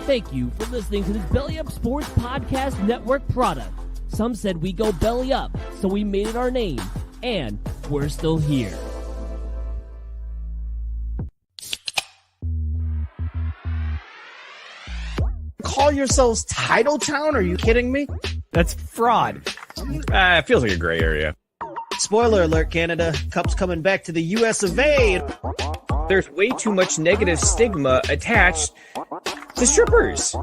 Thank you for listening to this Belly Up Sports Podcast Network product. Some said we go belly up, so we made it our name, and we're still here. Call yourselves Title Town? Are you kidding me? That's fraud. It feels like a gray area. Spoiler alert, Canada. Cup's coming back to the US of A. There's way too much negative stigma attached to strippers.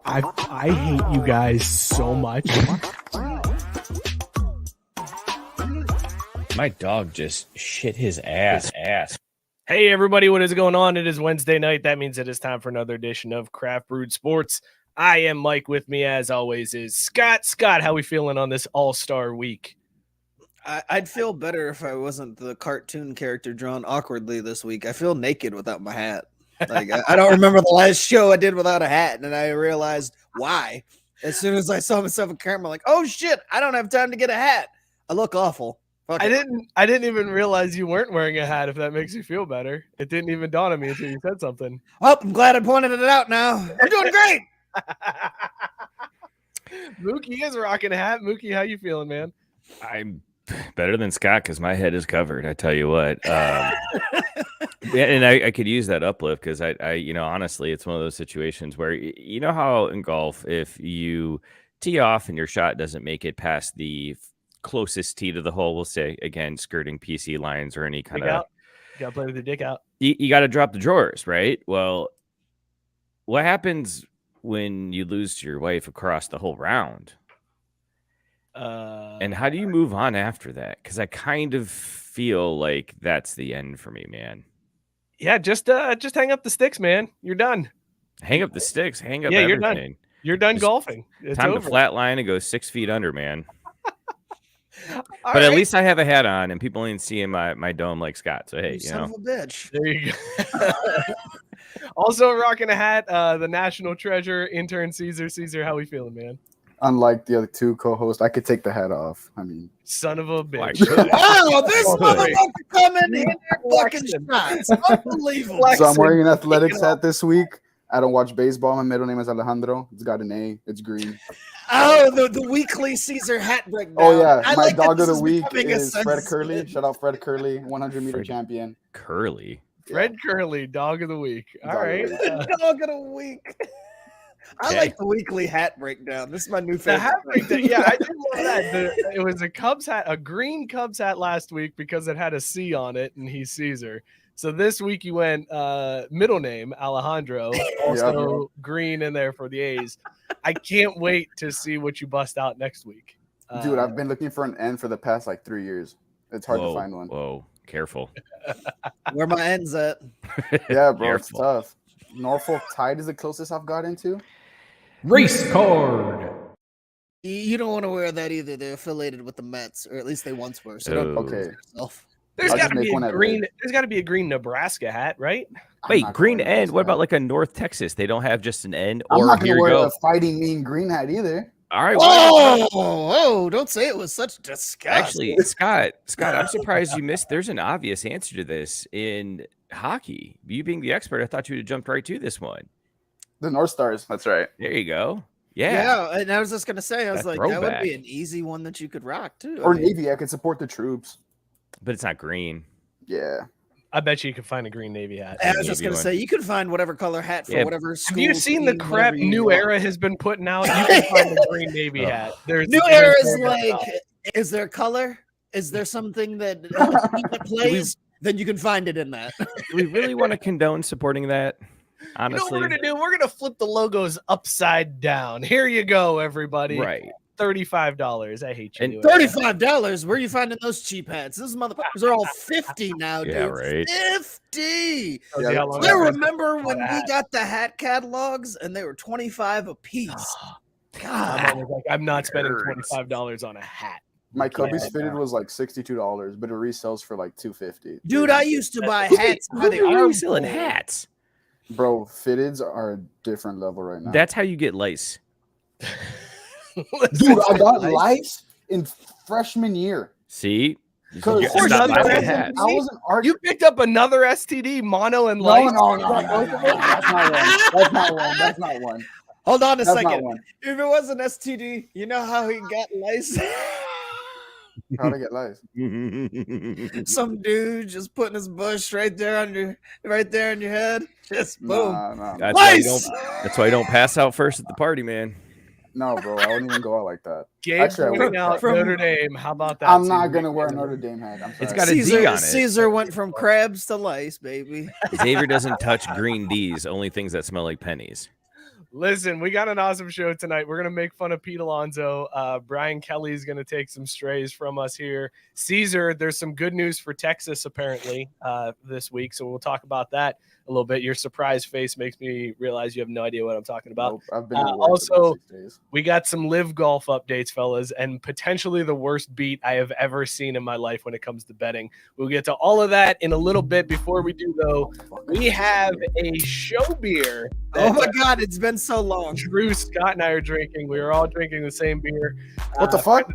I hate you guys so much. My dog just shit his ass. Hey, everybody, what is going on? It is Wednesday night. That means it is time for another edition of Craft Brewed Sports. I am Mike. With me, as always, is Scott. Scott, how we feeling on this All-Star week? I'd feel better if I wasn't the cartoon character drawn awkwardly this week. I feel naked without my hat. Like I don't remember the last show I did without a hat, and I realized why. As soon as I saw myself in camera, I'm like, oh shit, I don't have time to get a hat. I look awful. I didn't even realize you weren't wearing a hat, if that makes you feel better. It didn't even dawn on me until you said something. Well, I'm glad I pointed it out now. I'm doing great. Mookie is rocking a hat. Mookie, how you feeling, man? I'm better than Scott because my head is covered. I tell you what. And I could use that uplift because I honestly, it's one of those situations where you know how in golf, if you tee off and your shot doesn't make it past the closest tee to the hole, we'll say, again, skirting PC lines or any kind of, you gotta play with the dick out. You got to drop the drawers, right? Well, what happens when you lose to your wife across the whole round? And how do you move on after that? Because I kind of feel like that's the end for me, man. Yeah, just hang up the sticks, man. You're done. Hang up the sticks. Hang up everything. You're done golfing. It's time over. to flatline and go 6 feet under, man. But at least I have a hat on, and people ain't seeing my dome like Scott. So hey, Son of a bitch. There you go. Also rocking a hat, the national treasure, intern Cesar. Cesar, how we feeling, man? Unlike the other two co-hosts, I could take the hat off. I mean, son of a bitch. Wow, this motherfucker coming in here fucking shots. Unbelievable. so I'm wearing an athletics hat this week. I don't watch baseball. My middle name is Alejandro. It's got an A. It's green. Oh, the weekly Cesar hat breakdown. Oh, yeah. I My like dog of the this week becoming a is Fred sense. Curley. Shout out Fred Curley, 100-meter champion. Curly. Fred Curley, dog of the week. All Dog of right. the Dog of the week. I like the weekly hat breakdown. This is my new The favorite. hat breakdown. Yeah, I did love that. It was a Cubs hat, a green Cubs hat last week because it had a C on it, and he's Cesar. So this week you went middle name Alejandro, also green in there for the A's. I can't wait to see what you bust out next week. Dude, I've been looking for an N for the past 3 years. It's hard to find one. Whoa, careful. Where my ends at? Yeah, bro, it's Careful. tough. Norfolk Tide is the closest I've got into. Race card. You don't want to wear that either. They're affiliated with the Mets, or at least they once were. So don't Okay. yourself. There's I'll got just to make be one a at green. Red. There's got to be a green Nebraska hat, right? I'm Wait, not green gonna wear end. this What hat. about like a North Texas? They don't have just an end. I'm Or not here gonna you wear go. a fighting mean green hat either. All right. Whoa, don't say it was such disgust. Actually, Scott, I'm surprised you missed. There's an obvious answer to this in hockey. You being the expert, I thought you would have jumped right to this one. The North Stars. That's right. There you go. Yeah. Yeah, and I was just gonna say, I was That like, that would throwback. be an easy one that you could rock too. Or I mean, Navy. I could support the troops. But it's not green. Yeah. I bet you could find a green Navy hat. I was just Navy gonna one. say, you could find whatever color hat for Yeah. whatever school. Have you seen the team, crap whatever you New want. Era has been putting out? You can find a green Navy hat. There's New there's Era is no doubt. like, is there color? Is there something that the team that plays? Then you can find it in that. Do we really want to condone supporting that? You know what Honestly, we're gonna do? We're gonna flip the logos upside down. Here you go, everybody. right. $35. I hate you. And New Era. $35. Where are you finding those cheap hats? These motherfuckers are all 50 now, dude. Yeah, right. 50. Tells you how long I I've been remember when that. we got the hat catalogs and they were 25 a piece. God. I'm always like, I'm not spending $25 on a hat. My Cubbies Yeah. fitted was like $62, but it resells for like $250. Dude, I used to buy hats by the Who are you armful. selling hats? Bro, fitteds are a different level right now. That's how you get lice. Dude, I got lice in freshman year. See, Because You- course, stop another laughing STD. at hats. I wasn't arguing. You picked up another STD, mono and No, lice. That's not one. That's not one. That's not one. Hold on a That's not second. one. If it was an STD, you know how he got lice? How'd I get lice? Some dude just putting his bush right there in your head. Just boom. Nah. That's why you don't pass out first at the party, man. No, bro. I wouldn't even go out like that. Gabe Actually, I pointing would. out From- Notre Dame. How about that? I'm not Caesar? gonna wear a Notre Dame hat. I'm sorry. It's got a D on it. Caesar went from crabs to lice, baby. Xavier doesn't touch green D's, only things that smell like pennies. Listen, we got an awesome show tonight. We're going to make fun of Pete Alonso. Brian Kelly's going to take some strays from us here. Cesar, there's some good news for Texas apparently this week, so we'll talk about that a little bit. Your surprise face makes me realize you have no idea what I'm talking about. Nope, I've been at work for also, 6 days. we got some live golf updates, fellas, and potentially the worst beat I have ever seen in my life when it comes to betting. We'll get to all of that in a little bit. Before we do, though, we have a show beer. Oh my God, it's been so long. Drew, Scott, and I are drinking. We are all drinking the same beer. What the fuck?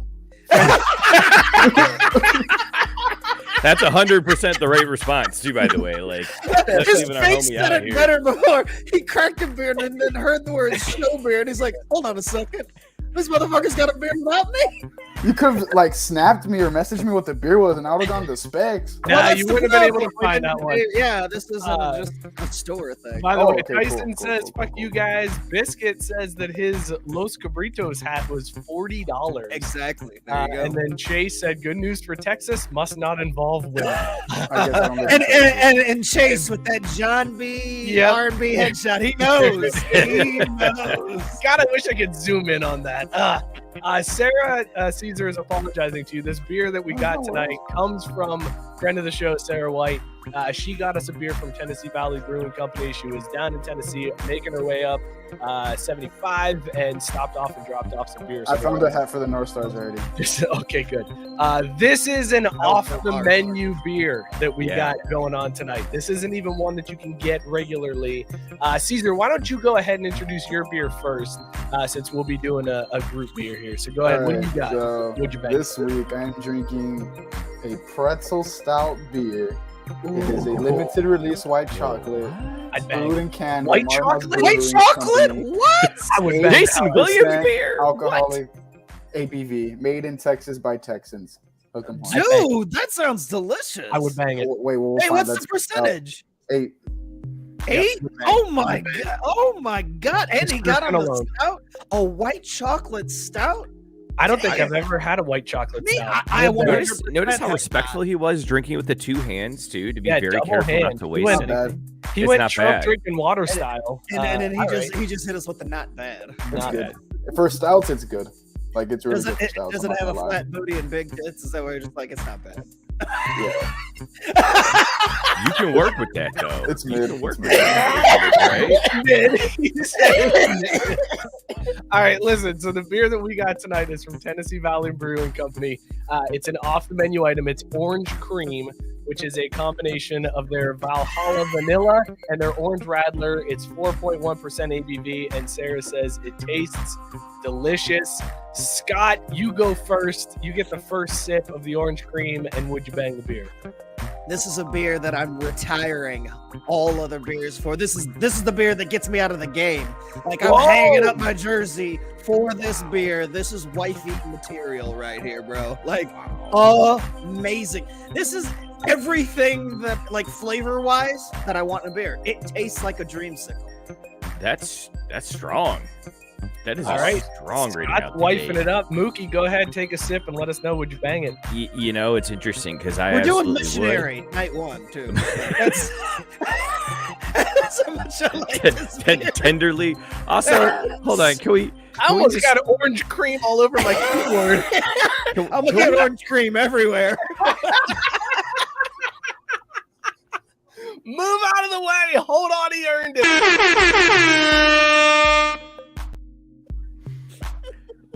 That's 100% the right response, too, by the way. Like, that's His leaving our face homie said out of it here. better before. He cracked a beer and then heard the word show beer, and he's like, "Hold on a second, this motherfucker's got a beer without me." You could have like snapped me or messaged me what the beer was, and I would have gone to specs. Nah, that's you the wouldn't have been able to problem. find that one. Yeah, this isn't Uh, just a store thing. By the Oh, way, okay, Tyson cool, says, cool, fuck cool. you guys. Biscuit says that his Los Cabritos hat was $40. Exactly. There you go. And then Chase said, good news for Texas, must not involve women. I guess I don't live in And, Texas. and Chase with that John B. Yep. R&B headshot, he knows. He knows. God, I wish I could zoom in on that. Sarah Cesar is apologizing to you. This beer that we got tonight comes from friend of the show, Sarah White. She got us a beer from Tennessee Valley Brewing Company. She was down in Tennessee making her way up 75 and stopped off and dropped off some beer. I found a hat for the North Stars already. Okay, good. This is an off-the-menu beer that we got going on tonight. This isn't even one that you can get regularly. Cesar, why don't you go ahead and introduce your beer first, since we'll be doing a group beer here. So go ahead. What do you got? So What'd you bang? this week I'm drinking a pretzel stout beer. It is a limited release white chocolate, I'd bang. brewed and canned. White by Marmot chocolate? Brewing White chocolate? Company. What? I would bang. Jason Williams 8% beer? alcoholic ABV, made in Texas by Texans. Hook 'em home. Dude, that sounds delicious. I would bang it. Wait, we'll Hey, find what's the percentage? 8. 8? Yep. Oh my God. Oh my God. And he got on a alone. stout? A white chocolate stout? I don't think I've ever had a white chocolate Me, stout. I would wouldn't- bang. Notice how respectful he was drinking with the two hands, too, to be Yeah, very double careful not hand. to He waste went- anything. He It's went not Trump bad. drinking water style. And then all he just hit us with the not bad. It's Not good. For stouts, it's good. Like it's really Does good for it, stouts. does I'm it not have a gonna lie. flat booty and big tits? Is that why you're just like, it's not bad? Yeah, You can work with that, though. it's You mid. can work It's with mid. that, right? All right, listen. So the beer that we got tonight is from Tennessee Valley Brewing Company. It's an off-the-menu item. It's orange cream, which is a combination of their Valhalla vanilla and their orange radler. It's 4.1% ABV, and Sarah says it tastes delicious. Scott, you go first. You get the first sip of the orange cream, and would you bang the beer? This is a beer that I'm retiring all other beers for. This is the beer that gets me out of the game. Like I'm Whoa! hanging up my jersey for this beer. This is wifey material right here, bro. Like amazing. This is everything that, like, flavor wise, that I want in a beer. It tastes like a dreamsicle. That's strong. That is All a right. strong rating Scott's out the wifing gate. it up. Mookie, go ahead, take a sip, and let us know. Would you bang it? You know, it's interesting because I We're doing absolutely would. missionary night 1 too. That's that's how much I like this beer. Tenderly. Also, hold on. Can we? I Can we almost just- got orange cream all over my keyboard. I'm gonna get orange cream everywhere. Move out of the way. Hold on, he earned it.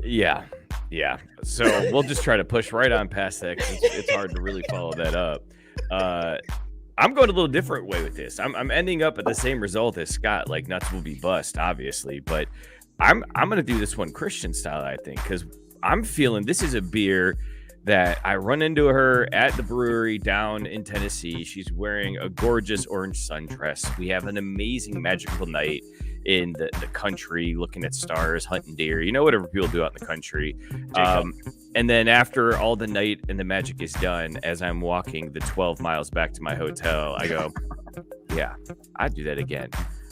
Yeah. So we'll just try to push right on past that because it's hard to really follow that up. I'm going a little different way with this. I'm ending up at the same result as Scott. Like nuts will be bust, obviously, but I'm going to do this one Christian style, I think, because I'm feeling this is a beer that I run into her at the brewery down in Tennessee. She's wearing a gorgeous orange sundress. We have an amazing magical night in the country, looking at stars, hunting deer, whatever people do out in the country. And then after all the night and the magic is done, as I'm walking the 12 miles back to my hotel, I go, yeah, I'd do that again.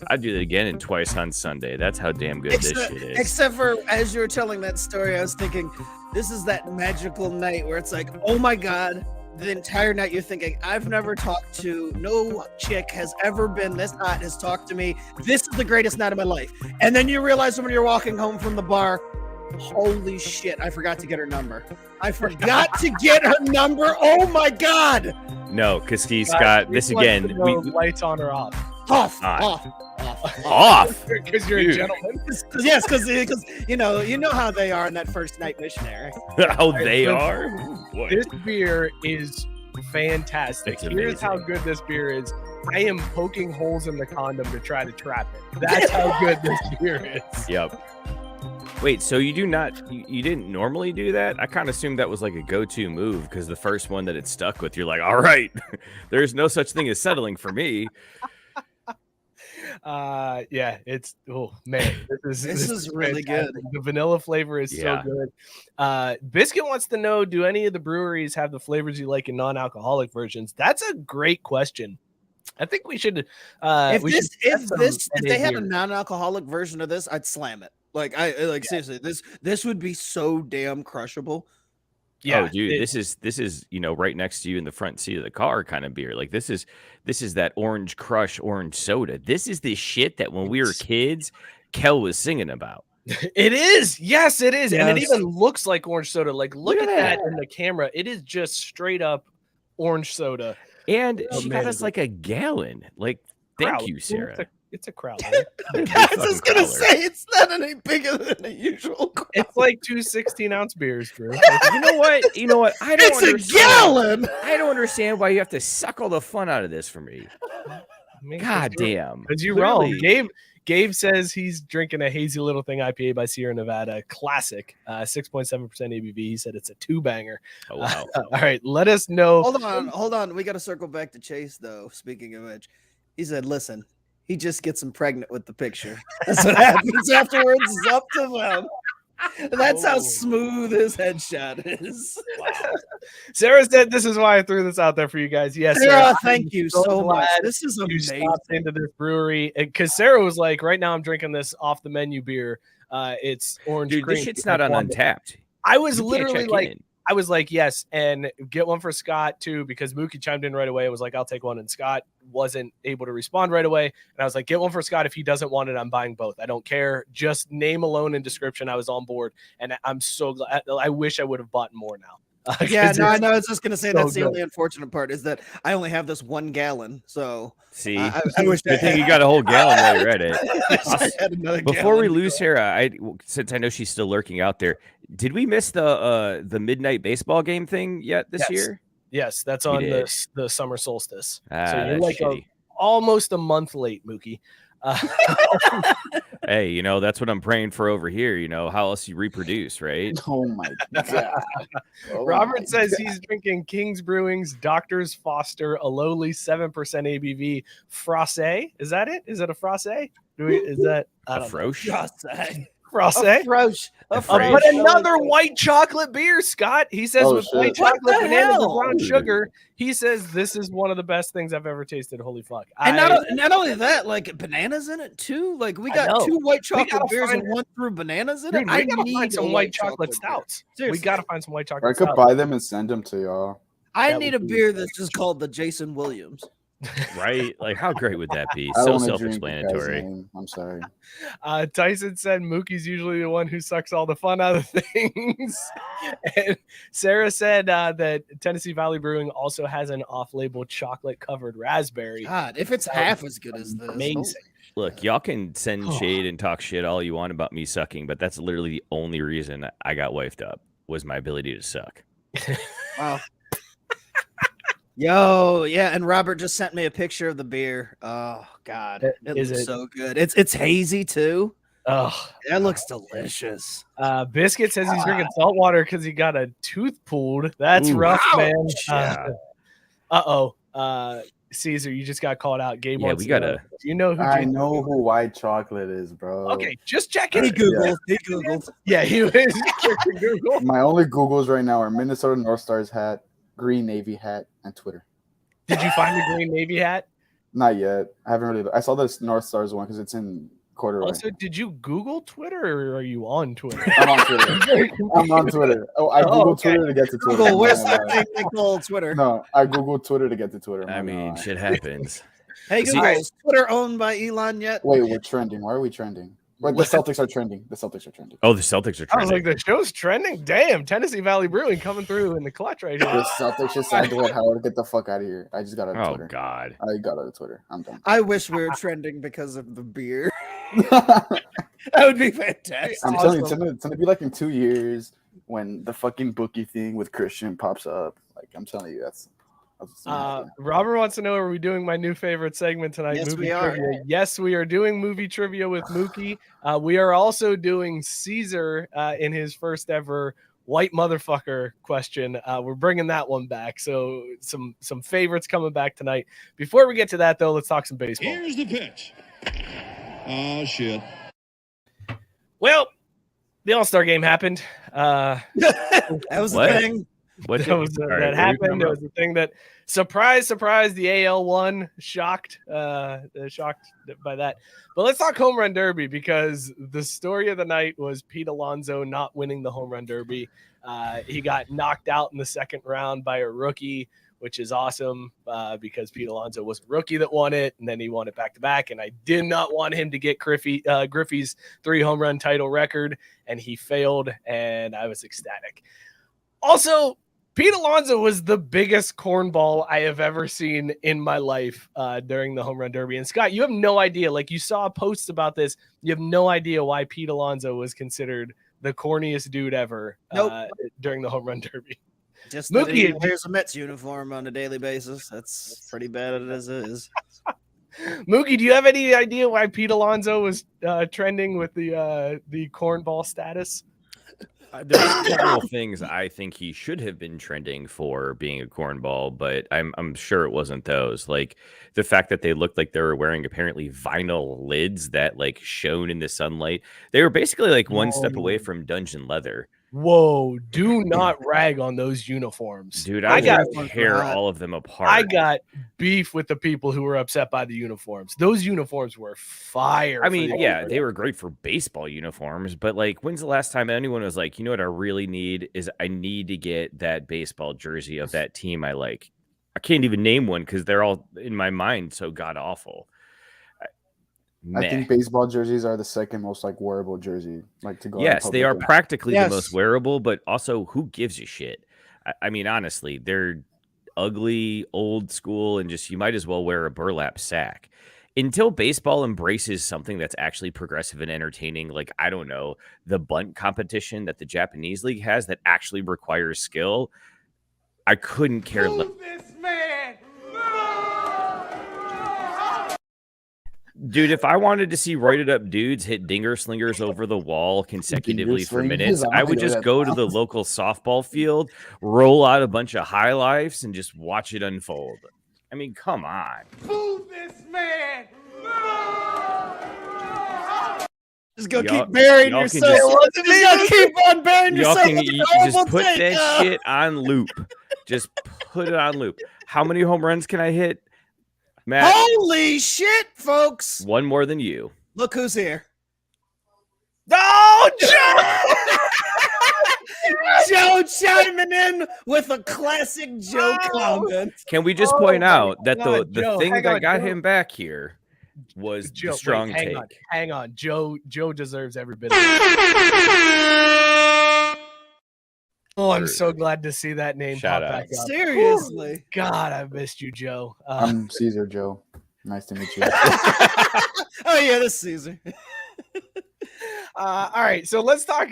I'd do that again and twice on Sunday. That's how damn good this shit is. Except for as you were telling that story, I was thinking, this is that magical night where it's like, oh my God, the entire night you're thinking, I've never talked to, no chick has ever been this hot, has talked to me. This is the greatest night of my life. And then you realize when you're walking home from the bar, holy shit, I forgot to get her number. I forgot to get her number. Oh my God. No, because he's got this again. Lights on or off? Off. Because you're a gentleman. Yes, because you know how they are in that first night missionary. How they are. Boy. This beer is fantastic. Here's how good this beer is. I am poking holes in the condom to try to trap it. That's how good this beer is. Yep. Wait, so you didn't normally do that? I kind of assumed that was like a go-to move because the first one that it stuck with, you're like, all right, there's no such thing as settling for me. Yeah, it's man, this is really good. The vanilla flavor is so good. Biscuit wants to know, do any of the breweries have the flavors you like in non-alcoholic versions? That's a great question. I think we should if they had a non-alcoholic version of this, I'd slam it. Seriously, this would be so damn crushable. Yeah, dude, this is right next to you in the front seat of the car kind of beer. Like this is that Orange Crush orange soda. This is the shit that when we were kids, Kel was singing about. It is. Yes, it is. Yes. And it even looks like orange soda. Like look at that in the camera. It is just straight up orange soda. And she got us like a gallon. Like, thank you, Sarah. It's a crowd. I was just gonna say it's not any bigger than a usual crowd. It's like 2 16-ounce beers, Drew. You know what? I don't It's a gallon. I don't understand why you have to suck all the fun out of this for me. God damn. Because you're wrong. Gabe says he's drinking a hazy little thing IPA by Sierra Nevada, classic, 6.7% ABV. He said it's a 2-banger. Oh wow! All right, let us know. Hold on. We got to circle back to Chase though. Speaking of which, he said, "Listen, he just gets them pregnant with the picture. That's what happens afterwards. It's up to them." That's how smooth his headshot is. Wow. Sarah said, "This is why I threw this out there for you guys." Yes, Sarah, thank you so much. This is amazing. Stopped into this brewery because Sarah was like, "Right now, I'm drinking this off the menu beer. It's orange Dude, cream." this shit's not on Untapped. I was You can't literally check like, in. I was like, yes, and get one for Scott too, because Mookie chimed in right away. It was like, I'll take one, and Scott wasn't able to respond right away. And I was like, get one for Scott. If he doesn't want it, I'm buying both. I don't care. Just name alone and description. I was on board, and I'm so glad. I wish I would have bought more now. Yeah, no, I know. I was just gonna say so that's the good. only unfortunate part is that I only have this 1 gallon. So See, I wish good thing you got a whole gallon while you're at it. I had another Before we gallon. lose Sarah, since I know she's still lurking out there, did we miss the midnight baseball game thing yet this year? Yes, that's on the summer solstice. So you're That's like shitty. almost a month late, Mookie. Hey, that's what I'm praying for over here. How else you reproduce, right? Oh my God. Oh Robert my says God. he's drinking King's Brewing's Doctor's Foster, a lowly 7% ABV Frosé. Is that it? Is it a Frosé? Is that I A don't know. frosh? Frosé? Afraid. But another white chocolate beer, Scott. He says Oh, with shit. white chocolate, What the bananas, and hell? brown sugar. He says this is one of the best things I've ever tasted. Holy fuck! And not only that, like bananas in it too. Like we I got know. 2 white chocolate gotta beers find- and 1 through bananas in Dude, it. we I gotta need find a some white chocolate beer. stouts. Seriously. We gotta find some white I chocolate could stouts. buy them and send them to y'all. I That need would a be beer that's just called the Jason Williams. Right? Like, how great would that be? I So don't wanna drink the guy's self-explanatory. name. I'm sorry. Tyson said Mookie's usually the one who sucks all the fun out of things. And Sarah said that Tennessee Valley Brewing also has an off-label chocolate-covered raspberry. God, if it's half as good as this, Amazing. Look, y'all can send shade and talk shit all you want about me sucking, but that's literally the only reason I got wifed up was my ability to suck. Wow. Yo, yeah, and Robert just sent me a picture of the beer. Oh God, it Is looks it- so good. It's hazy too. Oh, That looks delicious. Biscuit says he's drinking salt water because he got a tooth pulled. That's Ooh, rough, man. Yeah. Caesar, you just got called out. Gabe Yeah, wants we to know. gotta. Do you know who? I Jason know is? who white chocolate is, bro. Okay, just check He it. Googled. He Googled. Yeah, he was Google. My only Googles right now are Minnesota North Stars hat, Green Navy hat, and Twitter. Did you find the Green Navy hat? Not yet. I haven't really. I saw the North Stars one because it's in corduroy. Also, did you Google Twitter or are you on Twitter? I'm on Twitter. I'm on Twitter. Oh, I Googled okay. Twitter to get to Twitter. Google, where's No, that thing they call Twitter? no, I Googled Twitter to get to Twitter. I man. mean, shit happens. Hey, See- Google, is Twitter owned by Elon yet? Wait, we're trending. Why are we trending? Wait, the Celtics are trending. The Celtics are trending. Oh, the Celtics are I was trending. like, the show's trending. Damn, Tennessee Valley Brewing coming through in the clutch right The here. Celtics just signed Dwight Howard. Get the fuck out of here. I just got out of Oh Twitter. God. I got out of Twitter. I'm done. I wish we were trending because of the beer. That would be fantastic. I'm telling you, it's gonna be like in 2 years when the fucking bookie thing with Christian pops up. Like I'm telling you, that's what's gonna happen. Robert wants to know, are we doing my new favorite segment tonight? Yes, movie we are. trivia. Yes, we are doing movie trivia with Mookie. We are also doing Cesar in his first ever white motherfucker question. We're bringing that one back. So some favorites coming back tonight. Before we get to that, though, let's talk some baseball. Here's the pitch. Oh, shit. Well, the All-Star game happened. That was What? the thing. What That was all right, that what are you happened. talking It was the thing that surprise, the AL won. Shocked by that. But let's talk home run derby because the story of the night was Pete Alonso not winning the home run derby. He got knocked out in the second round by a rookie, which is awesome because Pete Alonso was a rookie that won it, and then he won it back to back. And I did not want him to get Griffey's 3 home run title record, and he failed, and I was ecstatic. Also, Pete Alonso was the biggest cornball I have ever seen in my life during the home run derby. And Scott, you have no idea. Like, you saw posts about this. You have no idea why Pete Alonso was considered the corniest dude ever during the home run derby. Just that he Mookie, wears a Mets uniform on a daily basis. That's pretty bad as it is. Mookie, do you have any idea why Pete Alonso was trending with the cornball status? There's several things I think he should have been trending for being a cornball, but I'm sure it wasn't those. Like the fact that they looked like they were wearing apparently vinyl lids that like shone in the sunlight. They were basically like one step away from dungeon leather. Whoa, do not rag on those uniforms. Dude, I I got got tear all of them apart. I got beef with the people who were upset by the uniforms. Those uniforms were fire. I mean, yeah, they were great for baseball uniforms, but like, when's the last time anyone was like, you know what I really need is I need to get that baseball jersey of that team I like. I can't even name one because they're all in my mind so god awful. I think baseball jerseys are the second most like wearable jersey. Like to go. Yes, they are practically Yes. the most wearable, but also who gives a shit? I mean, honestly, they're ugly, old school, and just you might as well wear a burlap sack. Until baseball embraces something that's actually progressive and entertaining, like, I don't know, the bunt competition that the Japanese league has that actually requires skill, I couldn't care less. Dude, if I wanted to see roided up dudes hit dinger slingers over the wall consecutively for minutes, I would just go to the local softball field, roll out a bunch of high lifes, and just watch it unfold. I mean, come on. Move this man! Just go Y'all- keep burying y'all can yourself. just- Just go keep on burying Y'all yourself. can with you the just horrible put take. that shit on loop. Just put it on loop. How many home runs can I hit, Matt? Holy shit, folks. One more than you. Look who's here. Oh, Joe! Joe chiming in with a classic Joe comment. Can we just Oh point my out that God, the Joe, thing hang that on, got Joe. him back here was Joe, the strong wait, take. hang on. Joe deserves every bit of it. Oh, I'm so glad to see that name Shout pop out. back up. Seriously. God, I missed you, Joe. I'm Cesar Joe. Nice to meet you. Oh, yeah, this is Cesar. All right, so let's talk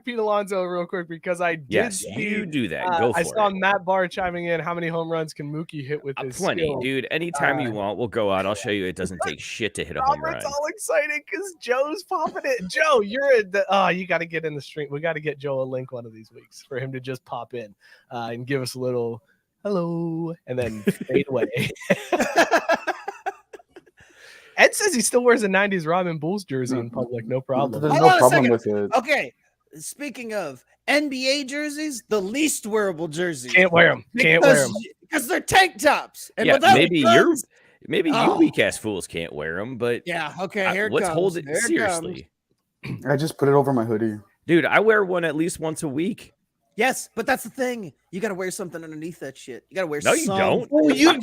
Pete Alonso real quick because I did you do that. Go for I it. saw Matt Barr chiming in. How many home runs can Mookie hit with his plenty, skill? dude. Anytime you want, we'll go out. I'll show you. It doesn't take shit to hit a home run. Robert's all excited because Joe's popping it. Joe, you got to get in the stream. We got to get Joe a link one of these weeks for him to just pop in and give us a little hello and then fade away. Ed says he still wears a 90s Robin Bulls jersey in public. No problem. There's Hold no on a problem second. with it. Okay, speaking of NBA jerseys, the least wearable jerseys. Can't wear them. Because they're tank tops. And Yeah, without maybe guns- you weak ass fools can't wear them, but Yeah, okay, here it let's comes. hold it Here seriously. I just put it over my hoodie. Dude, I wear one at least once a week. Yes, but that's the thing. You got to wear something underneath that shit. You got to wear No, you some- don't. Oh, Wait, you're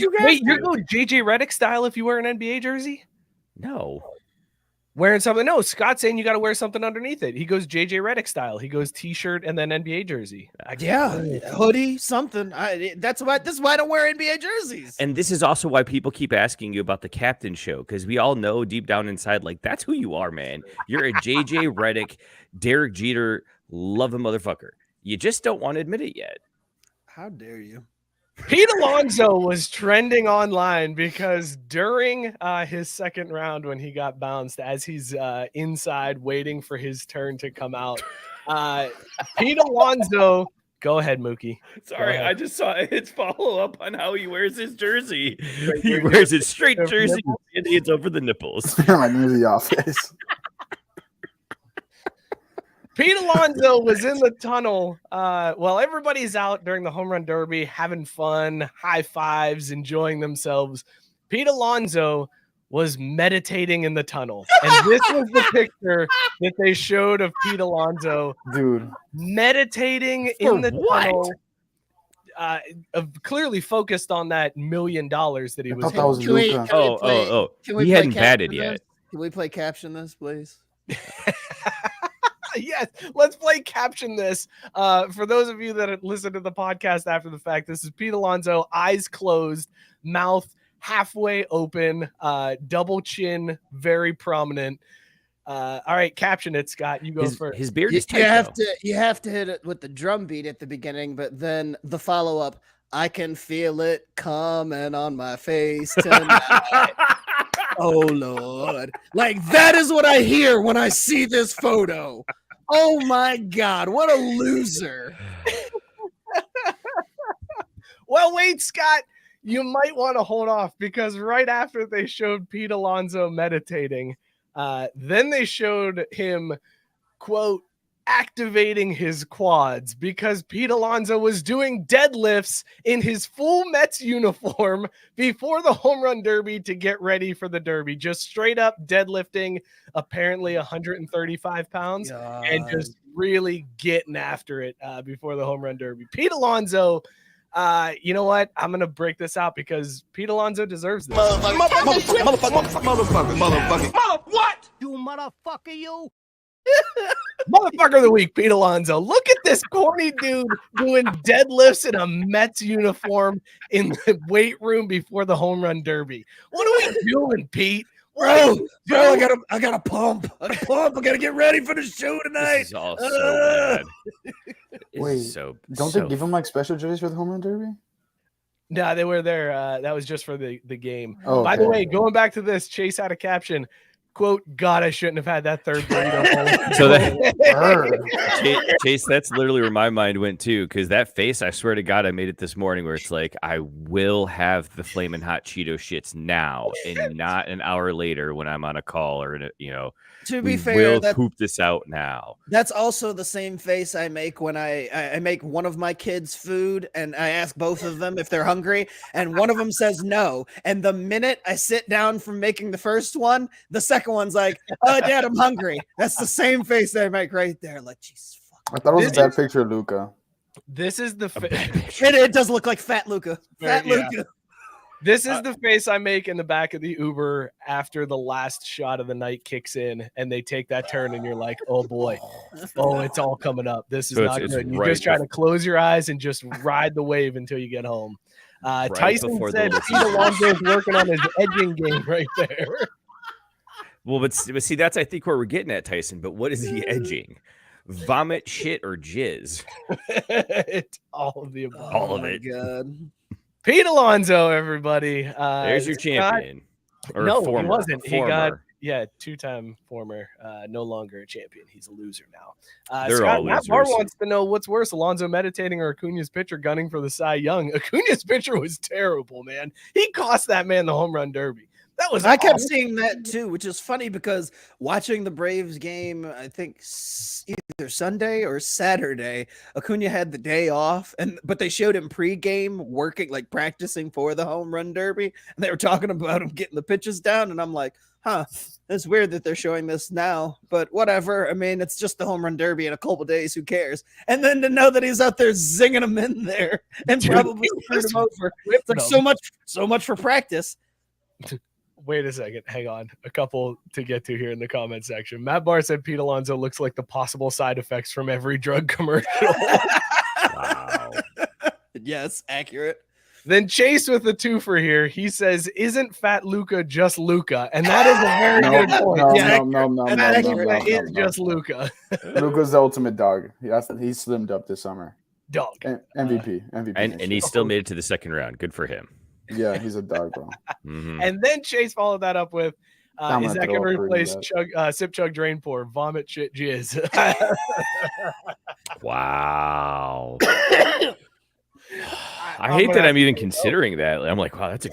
going JJ Redick style if you wear an NBA jersey? No. Wearing something? No, Scott's saying you got to wear something underneath it. He goes JJ Redick style. He goes t-shirt and then NBA jersey. Yeah, hoodie, something. This is why I don't wear NBA jerseys. And this is also why people keep asking you about the captain show, because we all know deep down inside, like, that's who you are, man. You're a JJ Redick, Derek Jeter, love a motherfucker. You just don't want to admit it yet. How dare you? Pete Alonso was trending online because during his second round when he got bounced, as he's inside waiting for his turn to come out, Pete Alonso, go ahead, Mookie. Sorry, ahead. I just saw his follow up on how he wears his jersey. He wears his straight jersey and it's over the nipples. I'm in the office. Pete Alonso was in the tunnel while everybody's out during the home run derby, having fun, high fives, enjoying themselves. Pete Alonso was meditating in the tunnel. And this was the picture that they showed of Pete Alonso, Dude, meditating in the tunnel. Clearly focused on that $1 million that he I was thought that was Can we- Luka. Can we He play hadn't caption batted this? yet. Can we play caption this, please? Yes, let's play caption this. For those of you that have listened to the podcast after the fact, this is Pete Alonso, eyes closed, mouth halfway open, double chin, very prominent. All right, caption it, Scott. You go first. His beard You is tight, though. you have to hit it with the drum beat at the beginning, but then the follow up. I can feel it coming on my face tonight. Oh Lord! Like that is what I hear when I see this photo. Oh my God! What a loser! Well, wait, Scott. You might want to hold off because right after they showed Pete Alonso meditating, then they showed him, quote, activating his quads because Pete Alonso was doing deadlifts in his full Mets uniform before the home run derby to get ready for the derby. Just straight up deadlifting, apparently 135 pounds, and just really getting after it before the home run derby. Pete Alonso, you know what? I'm going to break this out because Pete Alonso deserves this. Motherfucker. What? You motherfucker, you. Motherfucker of the week, Pete Alonso. Look at this corny dude doing deadlifts in a Mets uniform in the weight room before the home run derby. What are we doing, Pete? Bro, I gotta pump. I gotta get ready for the show tonight. This is all so bad. Wait, don't they give him like special jerseys for the home run derby? No, they were there. That was just for the game. Oh, By okay. the way, going back to this, Chase had a caption. Quote, God, I shouldn't have had that third burrito. So that Chase, that's literally where my mind went too, because that face, I swear to God, I made it this morning where it's like, I will have the flaming hot Cheeto shits now and not an hour later when I'm on a call or, To be we fair, will poop this out now. that's also the same face I make when I make one of my kids food and I ask both of them if they're hungry and one of them says no. And the minute I sit down from making the first one, the second one's like, oh, Dad, I'm hungry. That's the same face that I make right there. Like, jeez, fuck. I thought it was a bad picture of Luka. This is the It does look like Fat Luca. Fat Yeah. Luca. This is the face I make in the back of the Uber after the last shot of the night kicks in and they take that turn and you're like, oh boy, oh, it's all coming up. This is So not it's good. You right just try to close your eyes and just ride the wave until you get home. Tyson before the said little Pete Alonso is working on his edging game right there. Well, but see, that's I think where we're getting at, Tyson. But what is he edging? Vomit, shit, or jizz? It's all of the above. All of my it. God. Pete Alonso, everybody. There's your champion. Or no, former, he wasn't. He got former. two-time former. No longer a champion. He's a loser now. They're Scott, all Matt Barr losers. wants to know what's worse, Alonso meditating or Acuna's pitcher gunning for the Cy Young. Acuna's pitcher was terrible, man. He cost that man the home run derby. That was I kept awful. seeing that too, which is funny because watching the Braves game, I think either Sunday or Saturday, Acuna had the day off, but they showed him pregame working, like practicing for the home run derby, and they were talking about him getting the pitches down, and I'm like, huh, it's weird that they're showing this now, but whatever. I mean, it's just the home run derby in a couple days. Who cares? And then to know that he's out there zinging them in there and probably screwed him over. It's like so much for practice. Wait a second. Hang on. A couple to get to here in the comment section. Matt Barr said Pete Alonso looks like the possible side effects from every drug commercial. Wow. Yes, accurate. Then Chase with the twofer here. He says, "Isn't Fat Luca just Luca?" And that is a very good point. No, It's just Luca. Luca's the ultimate dog. He slimmed up this summer. Dog. MVP. And he still made it to the second round. Good for him. Yeah, he's a dog, bro. Mhm. And then Chase followed that up with, I'm is gonna that throw going to up for replace that. sip, chug, drain, pour, vomit, shit, jizz? Wow. I hate that I'm even considering that. I'm like, wow, that's a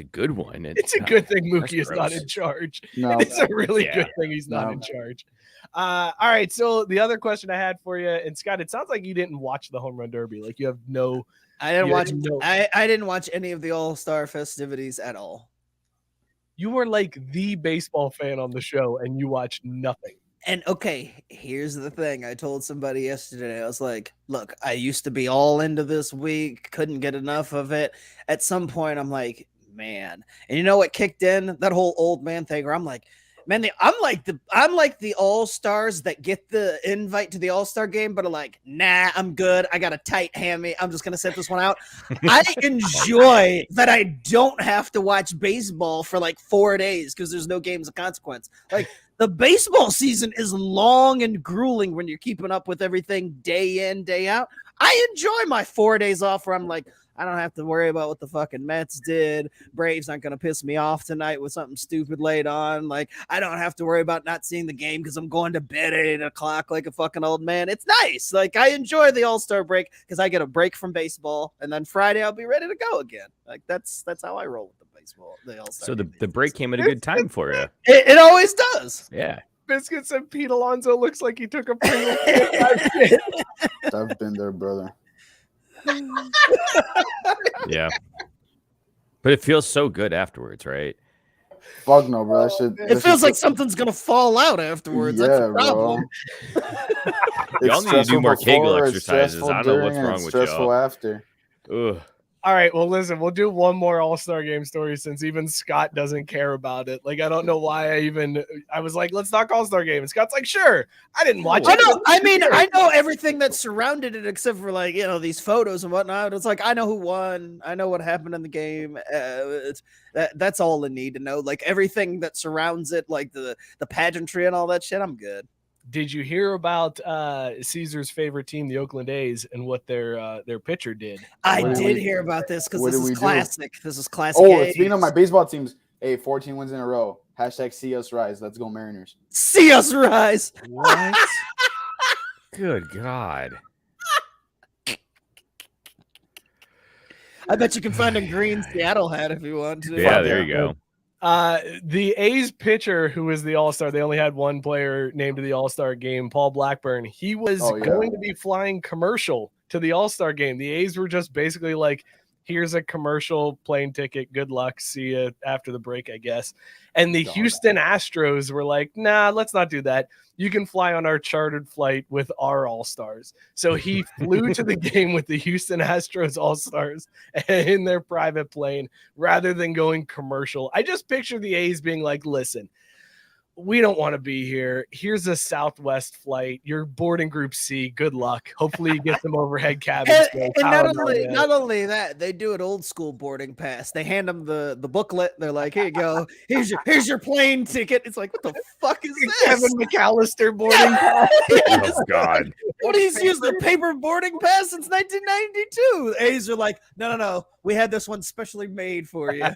good one. It's a good thing that's Mookie is not gross. in charge. No, It's a really Yeah. good thing he's not in charge. All right. So the other question I had for you, and Scott, it sounds like you didn't watch the home run derby. Like you have no. I didn't You watch. didn't know. I didn't watch any of the All-Star festivities at all. You were like the baseball fan on the show, and you watched nothing. And okay, here's the thing. I told somebody yesterday. I was like, "Look, I used to be all into this week. Couldn't get enough of it. At some point, I'm like, man." And you know what kicked in? That whole old man thing. Where I'm like, man, I'm like the All-Stars that get the invite to the All-Star game, but are like, nah, I'm good. I got a tight hammy. I'm just gonna set this one out. I enjoy that I don't have to watch baseball for like 4 days because there's no games of consequence. Like the baseball season is long and grueling when you're keeping up with everything day in, day out. I enjoy my 4 days off where I'm like, I don't have to worry about what the fucking Mets did. Braves aren't going to piss me off tonight with something stupid late on. Like, I don't have to worry about not seeing the game because I'm going to bed at 8 o'clock like a fucking old man. It's nice. Like, I enjoy the All-Star break because I get a break from baseball, and then Friday I'll be ready to go again. Like, that's how I roll with the baseball, the All-Star. So the break came at a good time for you. It always does. Yeah. Biscuit said Pete Alonso looks like he took a pretty. I've been there, brother. Yeah. But it feels so good afterwards, right? Fuck no, bro. It feels like something's gonna fall out afterwards. That's the problem. Y'all need to do more Kegel exercises. I don't know what's during, wrong it's with stressful y'all. after. Ugh. All right, well, listen, we'll do one more All-Star game story since even Scott doesn't care about it. Like, I don't know why I was like, let's talk All-Star game. And Scott's like, sure. I didn't watch I it. know. I mean, I know everything that surrounded it except for like, these photos and whatnot. It's like, I know who won. I know what happened in the game. That's all I need to know. Like everything that surrounds it, like the pageantry and all that shit. I'm good. Did you hear about Cesar's favorite team, the Oakland A's, and what their pitcher did? I What did did we- hear about this because what this did is we do? classic. This is classic. Oh, A's. speaking of my baseball teams, hey, 14 wins in a row. Hashtag see us rise. Let's go Mariners. See us rise. What? Good God. I bet you can find a green Seattle hat if you want to. Yeah, there you go. The A's pitcher who was the All-Star, they only had one player named to the All-Star game, Paul Blackburn. He was going to be flying commercial to the All-Star game. The A's were just basically like, here's a commercial plane ticket. Good luck. See you after the break, I guess. And the Houston Astros were like, nah, let's not do that. You can fly on our chartered flight with our All-Stars. So he flew to the game with the Houston Astros All-Stars in their private plane rather than going commercial. I just picture the A's being like, listen, we don't want to be here. Here's a Southwest flight. You're boarding Group C. Good luck. Hopefully you get some overhead cabin space. And not only that, they do an old school boarding pass. They hand them the booklet. They're like, "Here you go. Here's your plane ticket." It's like, what the fuck is this? Kevin McAllister boarding pass. Oh God. Nobody's used the paper boarding pass since 1992. A's are like, no. We had this one specially made for you.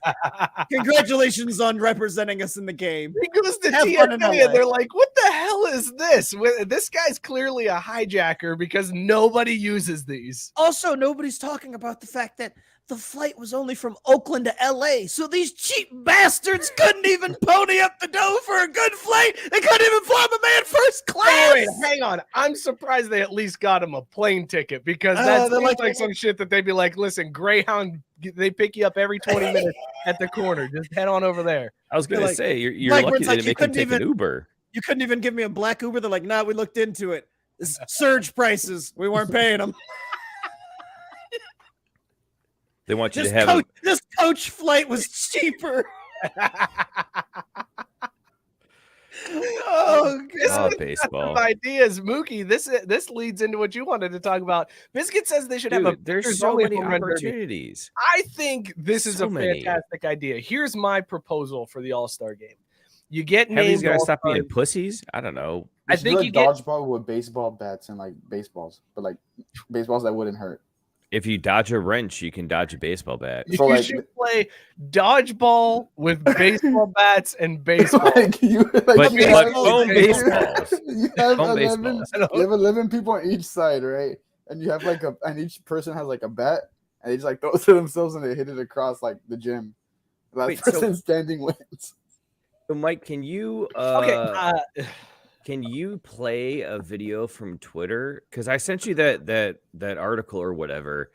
Congratulations on representing us in the game. He goes to TSA and they're like, what the hell is this? This guy's clearly a hijacker because nobody uses these. Also, nobody's talking about the fact that the flight was only from Oakland to LA. So these cheap bastards couldn't even pony up the dough for a good flight. They couldn't even fly my man first class. Wait, hang on. I'm surprised they at least got him a plane ticket because that's like some shit that they'd be like, listen, Greyhound, they pick you up every 20 minutes at the corner. Just head on over there. I was going to say, you're lucky they didn't make him take an Uber. You couldn't even give me a black Uber. They're like, nah, we looked into it. This surge prices. We weren't paying them. They want you to have this coach flight was cheaper. Oh, baseball ideas, Mookie. This leads into what you wanted to talk about. Biscuit says they should have a. There's so many opportunities. I think this is a fantastic idea. Here's my proposal for the All-Star game. You get named. These guys stop being pussies. I don't know. I think you get dodgeball with baseball bats and like baseballs, but like baseballs that wouldn't hurt. If you dodge a wrench, you can dodge a baseball bat. You should play dodgeball with baseball bats and baseball. But foam baseballs. You have 11 people on each side, right? And you have and each person has like a bat, and they just like throw it to themselves and they hit it across like the gym. That person standing wins. So, Mike, can you can you play a video from Twitter? Because I sent you that article or whatever.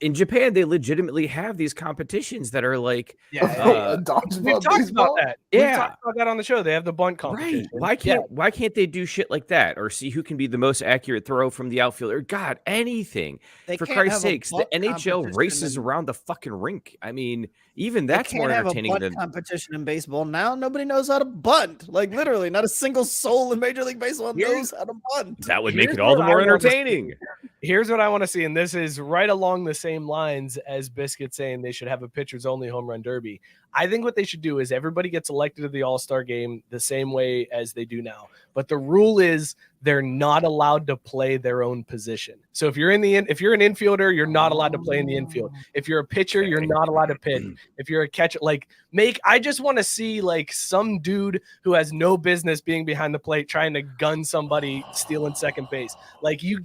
In Japan, they legitimately have these competitions that are like, we've talked about that. Yeah, we talked about that on the show. They have the bunt competition. Right? Why can't they do shit like that or see who can be the most accurate throw from the outfielder? God, anything for Christ's sakes. The NHL races around the fucking rink. I mean, even that's more entertaining than competition in baseball. Now nobody knows how to bunt. Like literally, not a single soul in Major League Baseball knows how to bunt. That would make it all the more entertaining. Here's what I want to see, and this is right along the same lines as Biscuit saying they should have a pitchers only home run derby. I think what they should do is everybody gets elected to the All-Star game the same way as they do now. But the rule is they're not allowed to play their own position. So if you're an infielder, you're not allowed to play in the infield. If you're a pitcher, you're not allowed to pitch. If you're a catcher, I just want to see like some dude who has no business being behind the plate trying to gun somebody stealing second base. Like you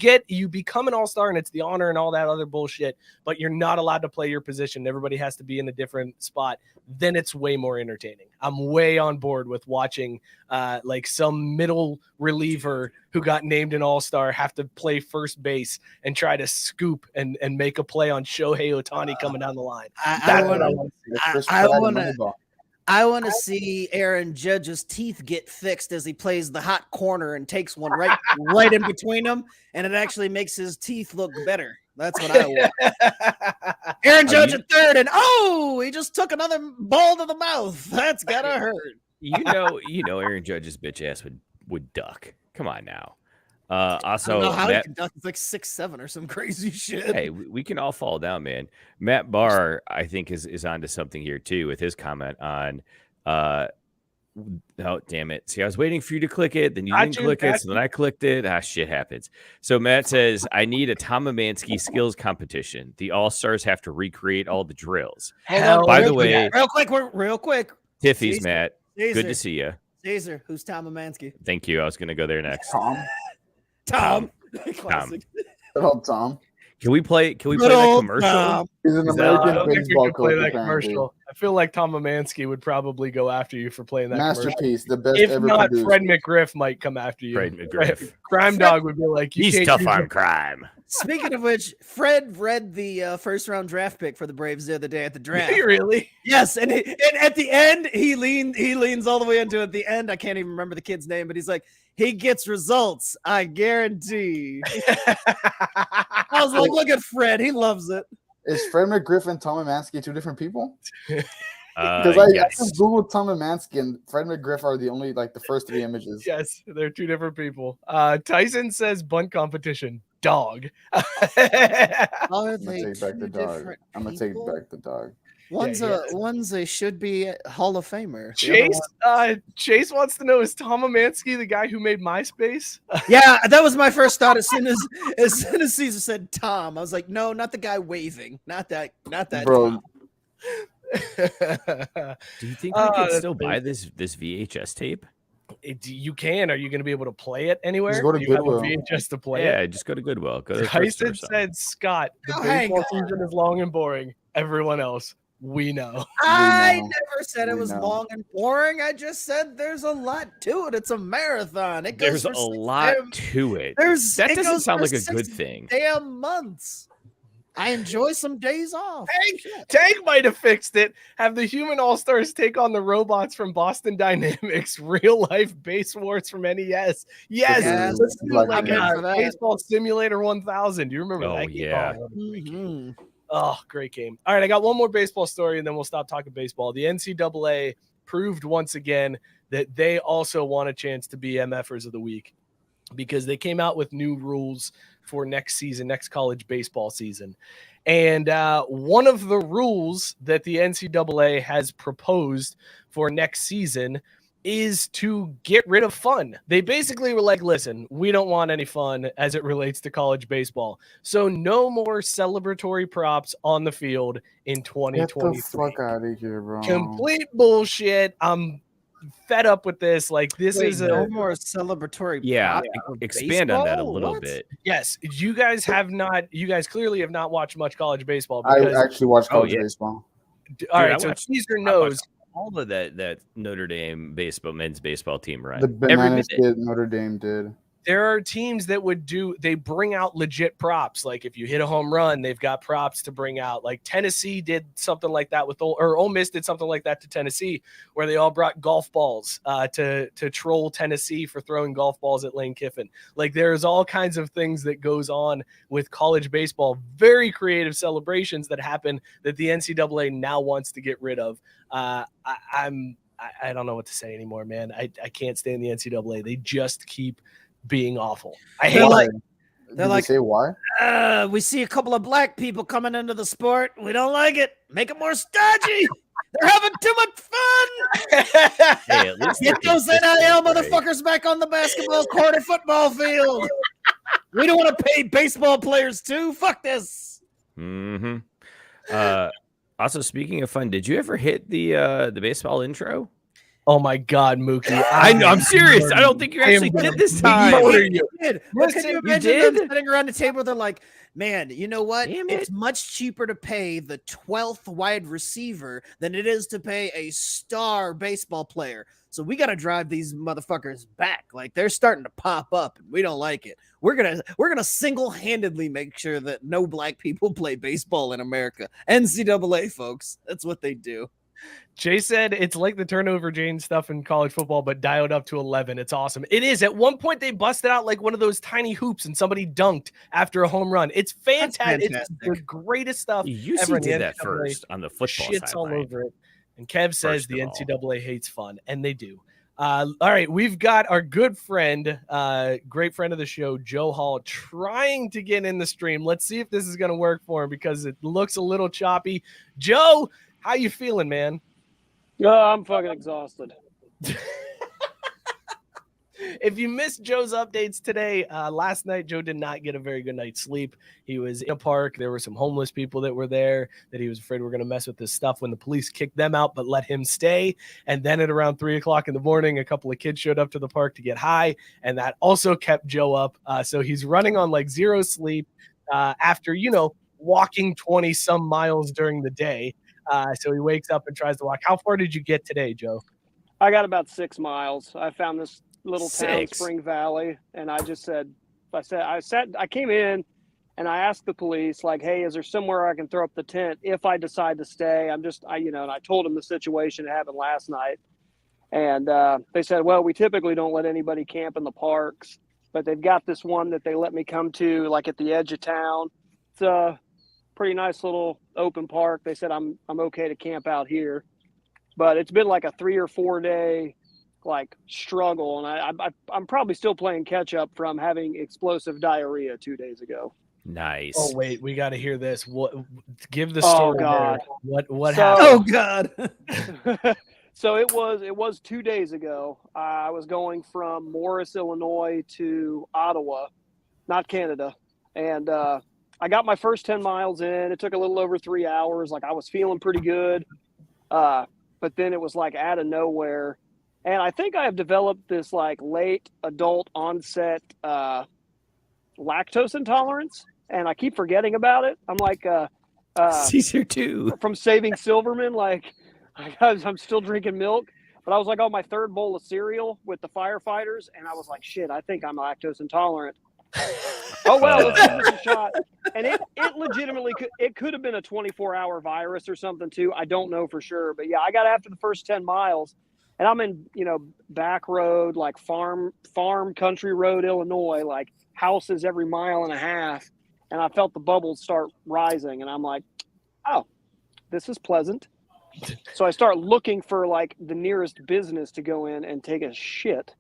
become an all-star and it's the honor and all that other bullshit, but you're not allowed to play your position. Everybody has to be in a different spot. Then it's way more entertaining. I'm way on board with watching like some middle reliever who got named an all-star have to play first base and try to scoop and make a play on Shohei Ohtani coming down the line. I want to see Aaron Judge's teeth get fixed as he plays the hot corner and takes one right in between them, and it actually makes his teeth look better. That's what I want. Aaron Judge at third, and he just took another ball to the mouth. That's gotta hurt. You know, Aaron Judge's bitch ass would duck. Come on now. Also, I don't know how he can duck. It's like 6'7" or some crazy shit. Hey, we can all fall down, man. Matt Barr, I think, is onto something here too with his comment on. Oh, damn it. See, I was waiting for you to click it. Then you didn't click it. So then I clicked it. Shit happens. So Matt says, I need a Tom Amansky skills competition. The All-Stars have to recreate all the drills. By the way, real quick. Tiffy's, Cesar, Matt. Cesar, good to see you. Cesar, who's Tom Amansky? Thank you. I was going to go there next. Tom. Tom. Can we play that commercial? He's an American baseball play that commercial. I feel like Tom Amansky would probably go after you for playing that masterpiece, commercial. the best if ever not, produced. Fred McGriff might come after you. Fred McGriff. Crime Dog would be like, he's tough on crime. Speaking of which, Fred read the first-round draft pick for the Braves the other day at the draft. Really? Yes, and at the end, he leans all the way into it. At the end, I can't even remember the kid's name, but he's like, he gets results, I guarantee. I was like, look at Fred. He loves it. Is Fred McGriff and Tom Amansky two different people? Because I Yes. just Googled Tom and Mansky and Fred McGriff are the only the first 3 images. Yes, they're two different people. Tyson says bunt competition. Dog. Are I'm they gonna take back two the dog. different I'm gonna take people? back the dog. One's a should be Hall of Famer. The other Chase wants to know, is Tom Amansky the guy who made MySpace? Yeah, that was my first thought. As soon as Cesar said Tom, I was like, no, not the guy waving, not that, Bro. Tom. Do you think we could still buy this VHS tape? You can. Are you going to be able to play it anywhere? Just go to Do you have a Goodwill. VHS to play Yeah, it? just go to Goodwill. Go to the Tyson thrift store. said, Scott, the Oh, hang baseball on. season is long and boring. Everyone else, we know. I know. never said it We was know. long and boring. I just said there's a lot to it. It's a marathon. It goes There's for a 6 lot damn- to it. There's That it doesn't goes sound for like a 6 good thing. Damn months. I enjoy some days off. Tank might have fixed it. Have the human all-stars take on the robots from Boston Dynamics. Real life base wars from NES. Yes. Yes. Let's do Like like that. For that. Baseball Simulator 1000. Do you remember Oh, that game? yeah. Oh, what a great game. Mhm. Oh, great game. All right, I got one more baseball story, and then we'll stop talking baseball. The NCAA proved once again that they also want a chance to be MFers of the week because they came out with new rules for next season, next college baseball season. And one of the rules that the NCAA has proposed for next season is to get rid of fun. They basically were like, listen, we don't want any fun as it relates to college baseball. So no more celebratory props on the field in 2023. Get the fuck out of here, bro. Complete bullshit. I'm fed up with this. Like, this Wait, is no a more celebratory. Yeah, prop for expand on that a baseball? little What? bit. yes. You guys clearly have not watched much college baseball. I Because, actually watched college yeah. baseball. all I right, so watched- Cesar I knows. watched all of that Notre Dame men's baseball team run. The Every Bananas minute. did, Notre Dame did. There are teams that they bring out legit props. Like if you hit a home run, they've got props to bring out. Like Tennessee did something like that or Ole Miss did something like that to Tennessee, where they all brought golf balls to troll Tennessee for throwing golf balls at Lane Kiffin. Like there's all kinds of things that goes on with college baseball. Very creative celebrations that happen that the NCAA now wants to get rid of. I don't know what to say anymore, man. I can't stay in the NCAA. They just keep being awful. I hate Why? it. Did like- they say why? We see a couple of black people coming into the sport. We don't like it. Make it more stodgy. They're having too much fun. Hey, at least Get they're those consistent, NIL right? motherfuckers back on the basketball court or football field. We don't want to pay baseball players too. Fuck this. Mm-hmm. Also, speaking of fun, did you ever hit the baseball intro? Oh my God, Mookie! I know. I'm serious. I don't think you actually did this time. murder Can you. you Listen, you imagine them did? sitting around the table? They're like, man, you know what? Damn It's it. much cheaper to pay the 12th wide receiver than it is to pay a star baseball player. So we got to drive these motherfuckers back. Like they're starting to pop up, and we don't like it. We're gonna single-handedly make sure that no black people play baseball in America. NCAA folks, that's what they do. Jay said it's like the turnover Jane stuff in college football, but dialed up to 11. It's awesome. It is. At one point, they busted out like one of those tiny hoops and somebody dunked after a home run. It's fantastic. It's the greatest stuff. You ever in the did that NCAA. first on the football Shits all sideline. over it. And Kev says First the of all. NCAA hates fun, and they do. All right, we've got our good friend, great friend of the show, Joe Hall, trying to get in the stream. Let's see if this is going to work for him because it looks a little choppy. Joe, how you feeling, man? I'm fucking exhausted. If you missed Joe's updates today, last night Joe did not get a very good night's sleep. He was in a park. There were some homeless people that were there that he was afraid were going to mess with his stuff when the police kicked them out, but let him stay. And then at around 3:00 in the morning, a couple of kids showed up to the park to get high, and that also kept Joe up. So he's running on like zero sleep after, walking 20 some miles during the day. So he wakes up and tries to walk. How far did you get today, Joe? I got about 6 miles. I found this little town, 6? Spring Valley, and I came in and I asked the police, like, hey, is there somewhere I can throw up the tent if I decide to stay? And I told them the situation that happened last night. And they said, well, we typically don't let anybody camp in the parks, but they've got this one that they let me come to, like at the edge of town. It's a pretty nice little open park. They said I'm okay to camp out here. but it's been like a 3 or 4 day like struggle, and I'm probably still playing catch up from having explosive diarrhea 2 days ago. Nice. Oh wait, we got to hear this. What? Give the story. Oh God. There. What So- happened? Oh God. So it was 2 days ago. I was going from Morris, Illinois to Ottawa, not Canada. And I got my first 10 miles in. It took a little over 3 hours. Like I was feeling pretty good. But then it was like out of nowhere. And I think I have developed this like late adult onset lactose intolerance. And I keep forgetting about it. I'm like Cesar too. from Saving Silverman, like I'm still drinking milk. But I was like on my third bowl of cereal with the firefighters, and I was like, shit, I think I'm lactose intolerant. Oh well, let's give this a shot. And it legitimately could have been a 24-hour virus or something too. I don't know for sure, but yeah, I got after the first 10 miles, and I'm in back road, like farm country road, Illinois, like houses every mile and a half, and I felt the bubbles start rising, and I'm like, oh, this is pleasant. So I start looking for like the nearest business to go in and take a shit,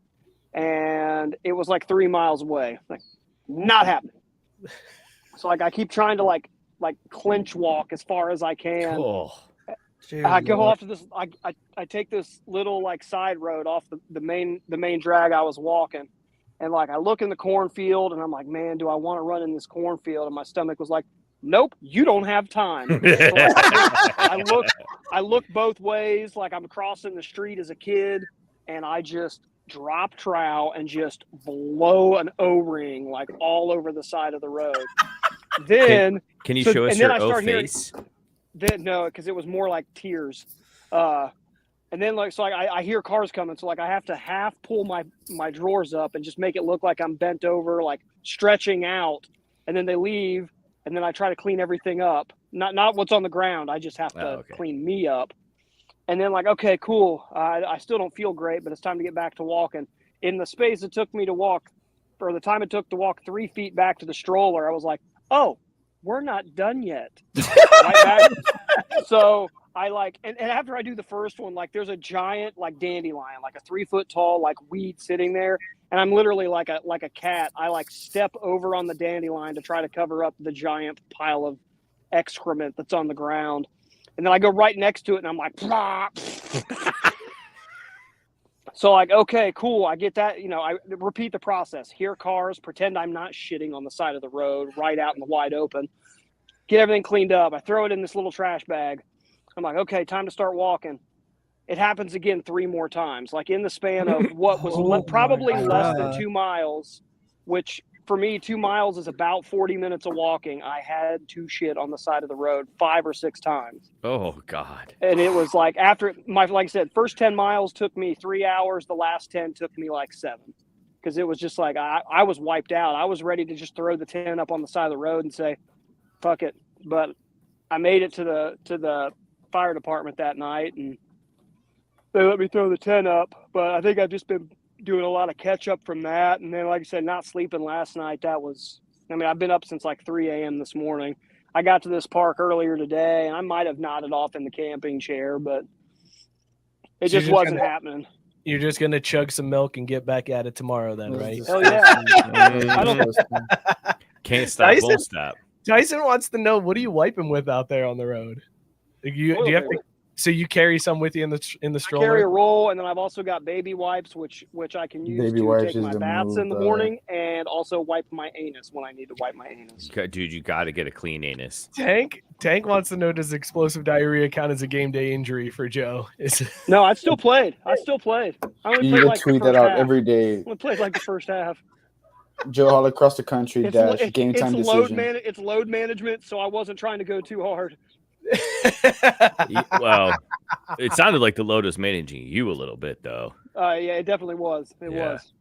and it was like 3 miles away. Like, not happening. So like I keep trying to like clinch walk as far as I can. Cool. I go off to this. I take this little like side road off the main drag I was walking, and like I look in the cornfield, and I'm like, man, do I want to run in this cornfield? And my stomach was like, nope, you don't have time. So like, I look both ways, like I'm crossing the street as a kid, and I just drop trow and just blow an O-ring like all over the side of the road. Then can you show us your O face? No, because it was more like tears. And then like so I hear cars coming, so like I have to half pull my drawers up and just make it look like I'm bent over, like stretching out, and then they leave. And then I try to clean everything up. Not what's on the ground. I just have to clean me up. And then like, okay, cool. I still don't feel great, but it's time to get back to walking. In the space it took me to walk, or the time it took to walk 3 feet back to the stroller, I was like, oh, we're not done yet. Right back. So I like, and after I do the first one, like there's a giant like dandelion, like a 3 foot tall, like weed sitting there. And I'm literally like a cat. I like step over on the dandelion to try to cover up the giant pile of excrement that's on the ground. And then I go right next to it, and I'm like, blah. So like, okay, cool. I get that. I repeat the process. Hear cars, pretend I'm not shitting on the side of the road, right out in the wide open. Get everything cleaned up. I throw it in this little trash bag. I'm like, okay, time to start walking. It happens again 3 more times, like in the span of what was probably less than 2 miles, which for me, 2 miles is about 40 minutes of walking. I had to shit on the side of the road 5 or 6 times. Oh God. And it was like after like I said, first 10 miles took me 3 hours. The last 10 took me like 7, because it was just like, I was wiped out. I was ready to just throw the tent up on the side of the road and say, fuck it. But I made it to the fire department that night, and they let me throw the tent up. But I think I've just been doing a lot of catch up from that. And then, like I said, not sleeping last night. I've been up since like 3 a.m. this morning. I got to this park earlier today, and I might have nodded off in the camping chair, but it just wasn't happening. You're just going to chug some milk and get back at it tomorrow then, right? Oh, yeah. I don't Can't stop, won't stop. Tyson wants to know, what are you wiping with out there on the road? Do you have to? So you carry some with you in the stroller? I carry a roll, and then I've also got baby wipes, which I can use to take my baths in the morning, and also wipe my anus when I need to wipe my anus. Dude, you got to get a clean anus. Tank wants to know, does explosive diarrhea count as a game day injury for Joe? No, I still played. I only played like tweet the first that out half. every day. I only played like the first half. Joe all across the country game time decision. It's load management, so I wasn't trying to go too hard. Well, it sounded like the load was managing you a little bit, though. Yeah, it definitely was. It was.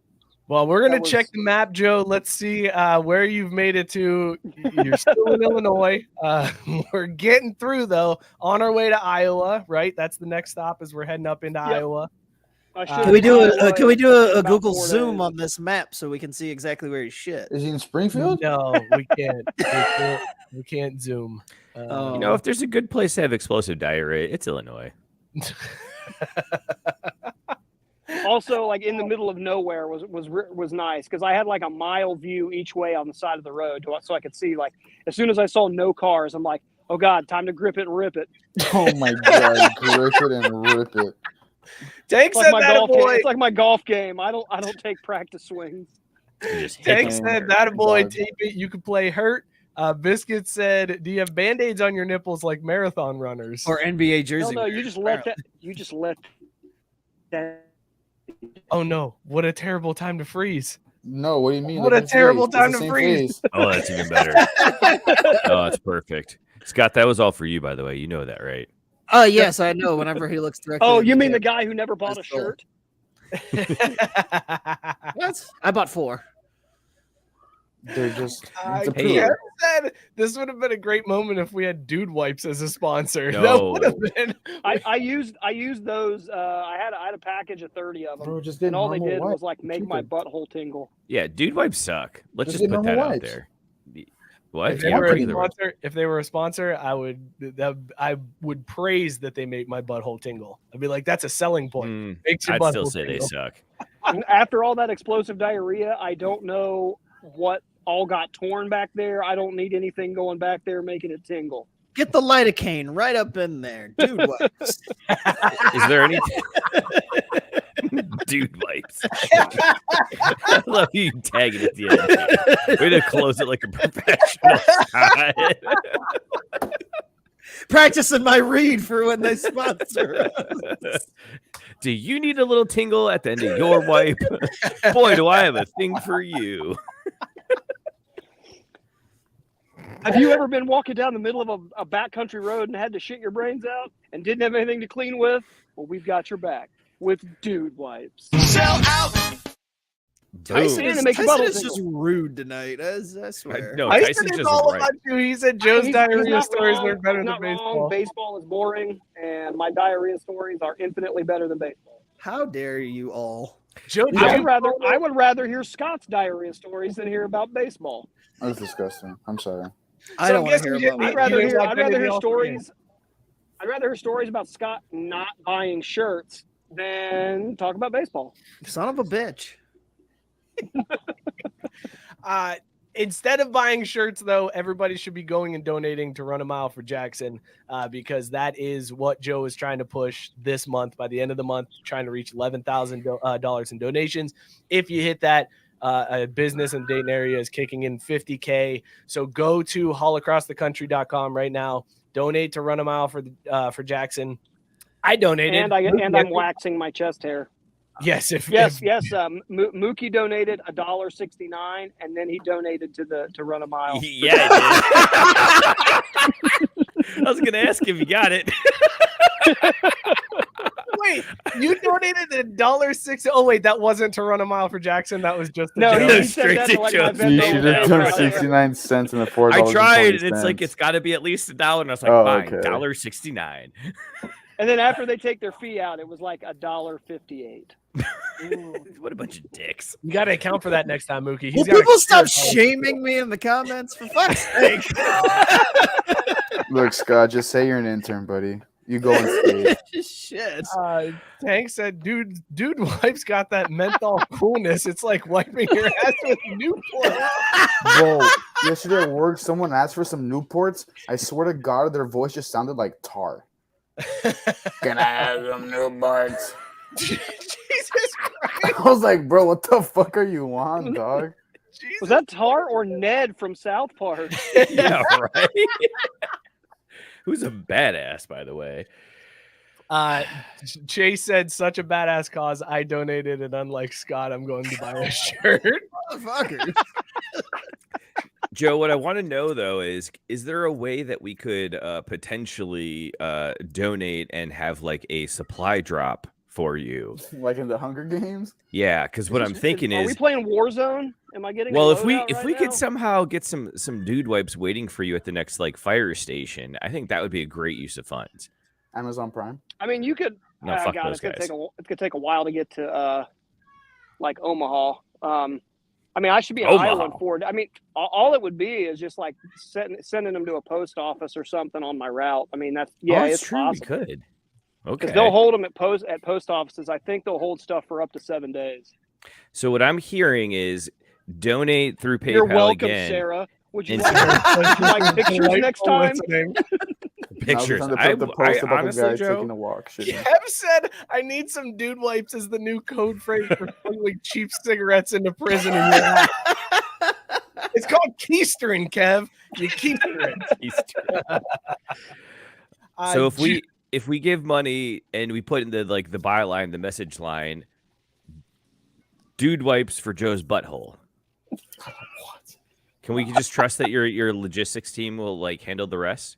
Well, we're going to check the map, Joe. Let's see where you've made it to. You're still in Illinois. We're getting through, though, on our way to Iowa, right? That's the next stop as we're heading up into Iowa. Can we do a Google Zoom on this map so we can see exactly where he's shit? Is he in Springfield? No, we can't. We can't Zoom. If there's a good place to have explosive diarrhea, it's Illinois. Also, like in the middle of nowhere was nice because I had like a mile view each way on the side of the road, so I could see. Like as soon as I saw no cars, I'm like, oh God, time to grip it and rip it. Oh my God, grip it and rip it. Tank It's like said my that golf game. boy. It's like my golf game. I don't take practice swings. Tank said that boy. Dog. Tape it. You could play hurt. Biscuit said, "Do you have band-aids on your nipples like marathon runners?" Or NBA jersey. No, you just let that. You just let that. Oh no! What a terrible time to freeze. No, what do you mean? What Look a at his terrible face. time It's to the same freeze. face. Oh, that's even better. Oh, that's perfect. Scott, that was all for you, by the way. You know that, right? Oh yes, I know. Whenever he looks directly. Oh, at you the mean the camera. guy who never bought a That's cool. shirt? What? I bought 4. They're just. it's a Kevin pillow. said this would have been a great moment if we had Dude Wipes as a sponsor. That No. would have been. I used those. I had a package of 30 of them, Bro, just get and all they normal did wipes. was like make my Cheaper. butthole tingle. Yeah, dude wipes suck. Let's Just just get put that normal out wipes. there. What? If they, Yeah, were a regular wipes. sponsor, if they were a sponsor, I would praise that they make my butthole tingle. I'd be like, that's a selling point. Makes your I'd still butthole say they tingle. suck. After all that explosive diarrhea, I don't know what all got torn back there. I don't need anything going back there making it tingle. Get the lidocaine right up in there, dude. What? Is there any dude wipes? I love you tagging at the end. Way to close it like a professional. Practicing my read for when they sponsor. Do you need a little tingle at the end of your wipe? Boy, do I have a thing for you. Have you ever been walking down the middle of a backcountry road and had to shit your brains out and didn't have anything to clean with? Well, we've got your back with Dude Wipes. Sell out. Tyson Boom. is, Make your Tyson butthole is just rude tonight. I swear. No, I Tyson's said it's just all right. about you. He said Joe's He's diarrhea not stories wrong. were better He's than not wrong. baseball. Baseball is boring, and my diarrhea stories are infinitely better than baseball. How dare you all? Joe, I would rather hear Scott's diarrhea stories than hear about baseball. That's disgusting. I'm sorry. I So don't I'm want to guessing hear you about didn't my I'd rather You hear. watch I'd rather anything hear else stories. I'd rather hear stories about Scott not buying shirts than talk about baseball. son of a bitch. Instead of buying shirts, though, everybody should be going and donating to Run a Mile for Jackson, because that is what Joe is trying to push this month. By the end of the month, trying to reach $11,000 in donations. If you hit that, a business in the Dayton area is kicking in $50K. So go to allacrossthecountry.com right now. Donate to Run a Mile for Jackson. I donated, And I'm waxing my chest hair. Yes, Yes. Mookie donated $1.69, and then he donated to Run a Mile. Yeah, I did. I was going to ask if you got it. Wait, you donated $1.06. Oh wait, that wasn't to Run a Mile for Jackson. That was just No, joke. he Straight said that to to like my Joe's. Venmo. You should have Yeah, done right. 69 cents and the $4. I tried, and it's like it's got to be at least $1, and I was like, Oh, fine, okay. $1.69. And then after they take their fee out, it was like $1.58. What a bunch of dicks. You got to account for that next time, Mookie. Will He's got a people stop clear- shaming me in the comments? For fuck's sake. Look, Scott, just say you're an intern, buddy. You go and skate. Shit. Tank said, dude, wipes got that menthol coolness. It's like wiping your ass with Newport. Bro, yesterday at work, someone asked for some Newports. I swear to God, their voice just sounded like tar. Can I have some Newports? Jesus Christ. I was like, bro, what the fuck are you on, dog? Jesus. Was that Tar or Ned from South Park? Yeah, right. Who's a badass, by the way? Chase said, such a badass cause. I donated, and unlike Scott, I'm going to buy a shirt. Motherfucker. Joe, what I want to know, though, is there a way that we could potentially donate and have like a supply drop for you? Like in the Hunger Games? Yeah, because what I'm thinking Are we is, playing Warzone? Am I getting? well, a if we loadout right could now? somehow get some dude wipes waiting for you at the next like fire station, I think that would be a great use of funds. Amazon Prime? I mean, you could. No, fuck God, those guys. it's gonna take a while to get to like Omaha. I mean, I should be in Omaha. Iowa in 4 days. I mean, all it would be is just like sending them to a post office or something on my route. I mean, that's Oh, that's it's true. possible. We could. Okay. Because they'll hold them at post offices. I think they'll hold stuff for up to 7 days. So what I'm hearing is donate through PayPal You're welcome, again. Sarah. Would you And- like pictures next time? Pictures. Now's the time to I put the post about the honestly, guy Joe, taking a walk. Shit. Kev said, I need some dude wipes as the new code phrase for smuggling cheap cigarettes into prison. In your ass. It's called keistering, Kev. You keister it. So if we give money and we put in the byline, the message line, dude wipes for Joe's butthole. What? Can we just trust that your logistics team will handle the rest?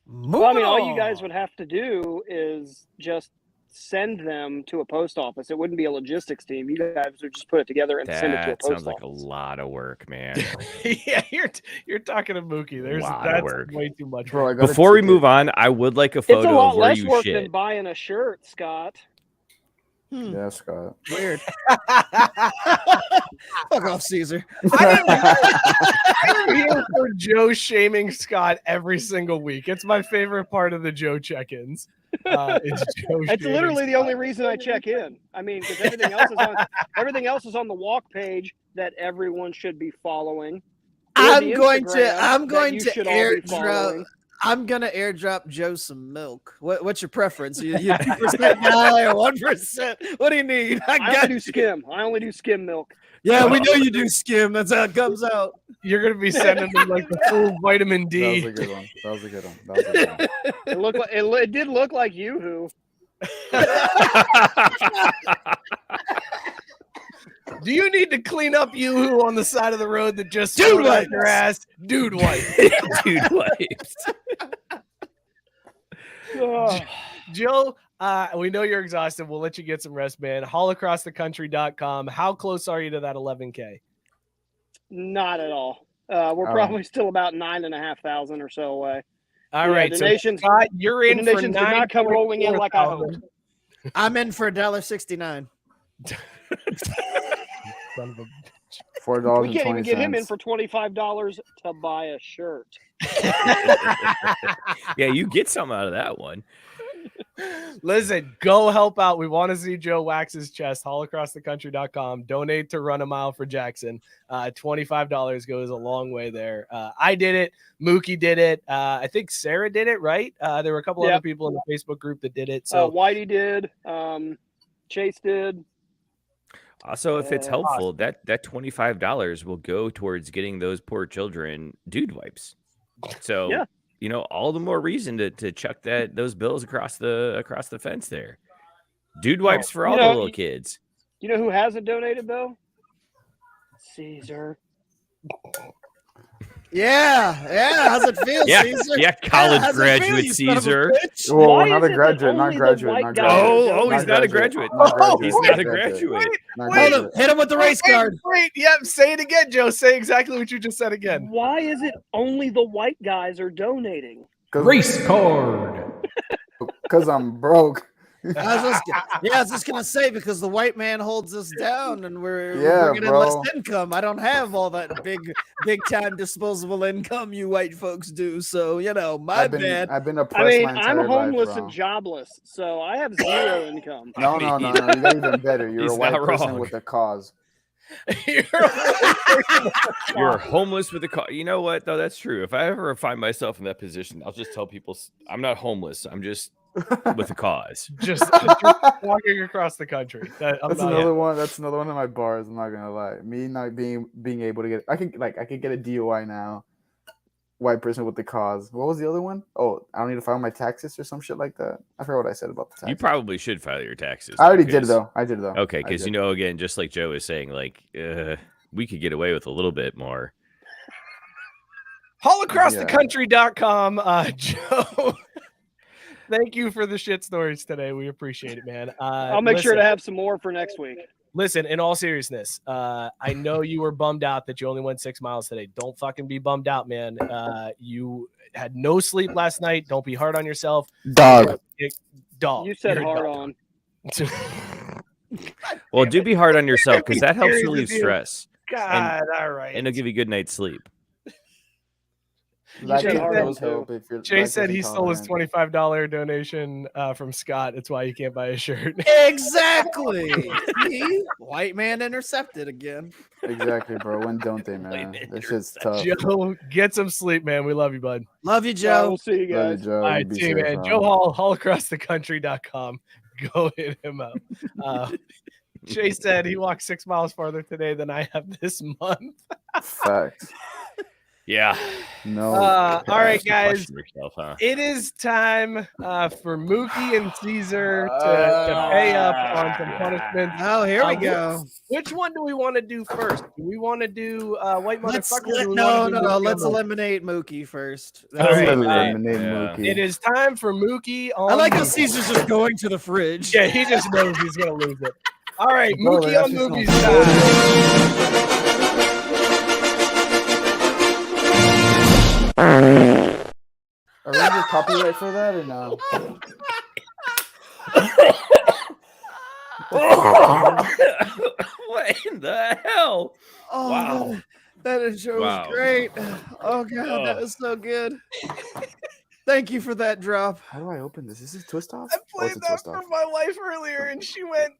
Well, I mean, all you guys would have to do is just send them to a post office. It wouldn't be a logistics team. You guys would just put it together and send it to a That post sounds like a office. lot of work, man. Yeah, you're talking to Mookie. Lot of that's work. way too much. Bro, I got Before we ticket. move on, I would like a It's a photo lot of where less you work shit. than buying a shirt, Scott. Yeah, Scott. Weird. Fuck off, Cesar. I'm here for Joe shaming Scott every single week. It's my favorite part of the Joe check-ins. It's Joe. That's shaming literally the Scott. only reason I check in. I mean, because everything else is on the walk page that everyone should be following. I'm going to airdrop Joe some milk. What's your preference? You 2% guy or 1%? What do you need? I only do skim milk. Yeah, we know you do skim. That's how it comes out. You're gonna be sending them the full vitamin D. That was a good one. It looked like it did look like Yoo-hoo. Do you need to clean up Yoo-hoo on the side of the road that just Dude spilled out wipes. your ass? Dude wipes. Dude wipes. Oh, Joe, we know you're exhausted. We'll let you get some rest, man. Haulacrossthecountry.com. How close are you to that 11K? not at all. We're probably still about 9,500 or so away. All Yeah, right, donations- so Scott, you're in for Donations did not come rolling in like I 9,400. hoped. I'm in for $1.69. Son of a- $4.20. We can't even get him in for $25 to buy a shirt. Yeah, you get something out of that one. Listen, go help out. We want to see Joe wax his chest. Haulacrossthecountry.com. Donate to Run a Mile for Jackson. $25 goes a long way there. I did it. Mookie did it. I think Sarah did it, right? There were a couple other people in the Facebook group that did it. So Whitey did. Chase did. Also, if it's helpful, that $25 will go towards getting those poor children dude wipes. So Yeah. All the more reason to chuck those bills across the fence there. Dude wipes for all the little kids. You know who hasn't donated though? Cesar. Yeah. How's it feel, Yeah, Cesar? yeah, college how's it feel, graduate you son of a Caesar. bitch? Whoa, Why not is a it that graduate, not only the graduate, white not guys graduate. Oh, he's not a graduate. Not Oh, He's graduate, not a graduate. not Wait. Hold him. Hit him with the race card. Wait, yep. Say it again, Joe. Say exactly what you just said again. Why is it only the white guys are donating? Race card. Because I'm broke. I was just gonna say because the white man holds us down and we're Yeah, getting bro. less income. I don't have all that big time disposable income you white folks do. So my bad. I've been I oppressed mean, my entire I'm homeless life, and bro. jobless, so I have zero income. No. You got even better. You're He's a white not person wrong. with a cause. You're homeless with a car. You know what, though? That's true. If I ever find myself in that position, I'll just tell people I'm not homeless. I'm just with a cause. just walking across the country. That's another one. That's another one of my bars. I'm not gonna lie. Me not being able to get. I could get a DUI now. White person with the cause. What was the other one? Oh, I don't need to file my taxes or some shit like that. I forgot what I said about the taxes. You probably should file your taxes. I already did because- though. I did though. Okay, I because did. again, just like Joe was saying, we could get away with a little bit more. Haulacrossthecountry.com. Joe, thank you for the shit stories today. We appreciate it, man. I'll make sure to have some more for next week. Listen, in all seriousness, I know you were bummed out that you only went 6 miles today. Don't fucking be bummed out, man. You had no sleep last night. Don't be hard on yourself. Dog. Dog. You said You're a hard dog. on. Well, do be hard on yourself because that helps Serious relieve with you. stress God, all right. and it'll give you a good night's sleep. Lactose help if you're Chase said lactose he stole his intolerant. $25 donation from Scott. That's why he can't buy a shirt. Exactly. See? White man intercepted again. Exactly, bro. When don't they, man? This shit's tough. Joe, get some sleep, man. We love you, bud. Love you, All right, Joe. we'll see you Love you, guys. Joe. All You right, be see you, safe, man. bro. Joe Hall, allacrossthecountry.com. Go hit him up. Chase said he walked 6 miles farther today than I have this month. Facts. Yeah. No. All right, Ask a guys. question yourself, huh? It is time for Mookie and Cesar to pay up on some punishments. Oh, here we go. Which one do we want to do first? Do we want to do white Let's motherfucker? or do we no, wanna do no. Mookie Let's on the- eliminate Mookie first. All right, Eliminate yeah. Mookie. It is time for Mookie on. I like how Mookie. Caesar's just going to the fridge. Yeah, he just knows he's gonna lose it. All right, Bro, Mookie that's on just Mookie's not- time. Are we gonna get copyright for that or no? What in the hell? Oh, Wow. that intro Wow. was great. Oh god, that Oh. was so good. Thank you for that drop. How do I open this? Is this twist off? I Oh, played it's a that twist for off. my wife earlier, and she went,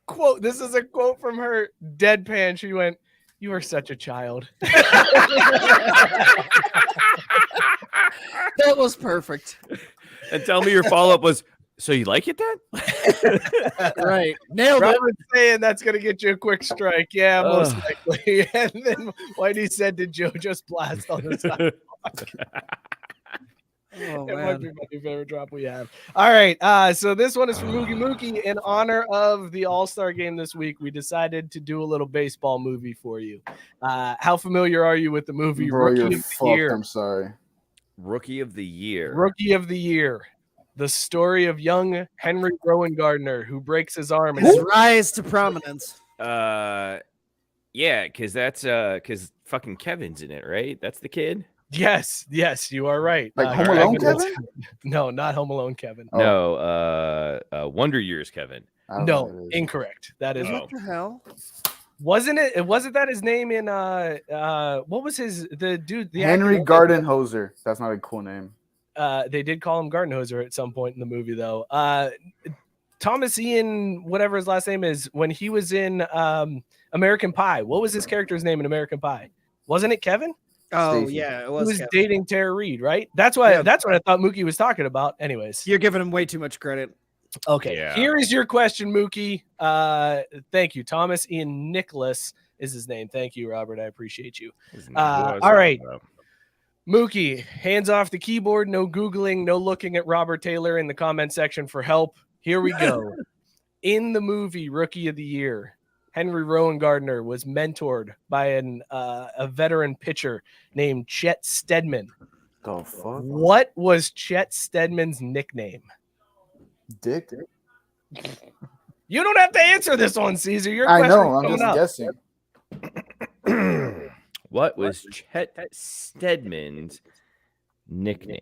"Quote." This is a quote from her. Deadpan. She went, "You are such a child." That was perfect. And tell me your follow up was, so you like it then? Right. Nailed it. Robert's saying that's gonna get you a quick strike. Yeah, most Ugh. likely. And then Whitey said, "Did Joe just blast on the side?" Oh, It might man. be my new favorite drop we have. All right. So this one is from Mookie. In honor of the All-Star game this week, we decided to do a little baseball movie for you. How familiar are you with the movie Bro, Rookie you're of the fucked. Year? I'm sorry. Rookie of the year. Rookie of the Year. The story of young Henry Rowan Gardner, who breaks his arm. His rise to prominence. Yeah, because that's because fucking Kevin's in it, right? That's the kid. Yes, you are right. Like Home Alone, Kevin is- Kevin? No, not Home Alone, Kevin. Oh. No, Wonder Years Kevin. I don't know No, what it is. incorrect. That is Oh. What the hell? wasn't it? Wasn't that his name in what was the dude? The Henry actor- Gardenhoser. That's not a cool name. They did call him Gardenhoser at some point in the movie, though. Thomas Ian, whatever his last name is, when he was in American Pie, what was his character's name in American Pie? Wasn't it Kevin? Oh, Stacey. yeah, it He was. was Kevin. dating Tara Reid, right? That's why. Yeah. That's what I thought Mookie was talking about. Anyways, You're giving him way too much credit. okay. Yeah. Here is your question, Mookie. Thank you, Thomas Ian Nicholas is his name. Thank you, Robert. I appreciate you. Isn't that who I was all talking right. about? Mookie, hands off the keyboard, no Googling, no looking at Robert Taylor in the comment section for help. Here we go. In the movie Rookie of the Year, Henry Rowan Gardner was mentored by a veteran pitcher named Chet Steadman. The fuck? What was Chet Steadman's nickname? Dick? You don't have to answer this one, Caesar. Your I question's know. I'm coming just up. guessing. What was Chet Steadman's nickname?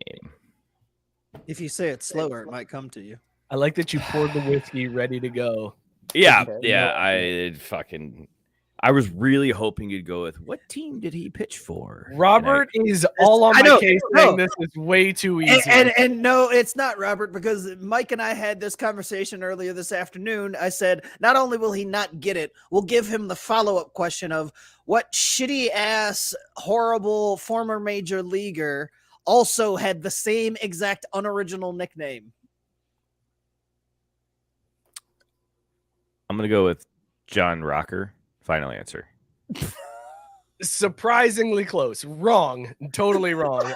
If you say it slower, it might come to you. I like that you poured the whiskey ready to go. Yeah, Okay. yeah. I was really hoping you'd go with what team did he pitch for? Robert is all on I my know, case no. saying this is way too easy. And no, it's not Robert, because Mike and I had this conversation earlier this afternoon. I said, not only will he not get it, we'll give him the follow-up question of what shitty ass, horrible former major leaguer also had the same exact unoriginal nickname. I'm gonna go with John Rocker. Final answer. Surprisingly close. Wrong. Totally wrong.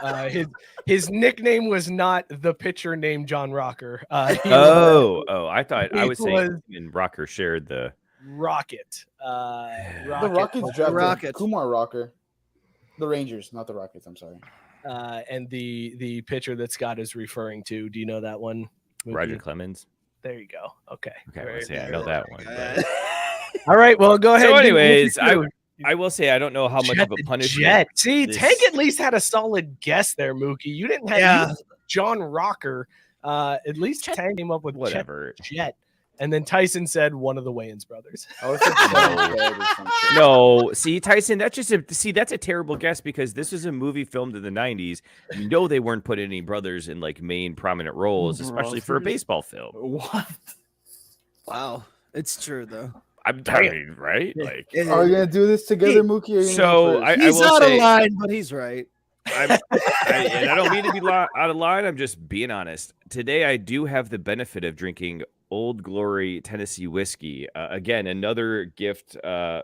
His nickname was not the pitcher named John Rocker. He was I thought I he was saying was- and Rocker shared the. Rocket. The Rocket. Rockets drafted Rockets. Kumar Rocker. The Rangers, not the Rockets. I'm sorry. And the pitcher that Scott is referring to. Do you know that one? Mookie? Roger Clemens. There you go. Okay. Okay, Very let's see. I good. know that one. but- All right. Well, go ahead. So, and do anyways, what you do. I will say I don't know how much Jet of a the punishment. Jet. See, this- Tank at least had a solid guess there, Mookie. You didn't have Yeah. you- John Rocker. At least Chet- Tank came up with Whatever. Jet. And then Tyson said one of the Wayans brothers. I was like, No, see, Tyson, that's a terrible guess because this is a movie filmed in the 90s. You know they weren't putting any brothers in like main prominent roles, especially for a baseball film. What? Wow, it's true though. I'm dying, right? Like, Are we gonna do this together, Mookie? Or you so gonna go first? He's will out say, of line, but he's right. and I don't mean to be out of line. I'm just being honest. Today, I do have the benefit of drinking Old Glory Tennessee whiskey. Again, another gift. I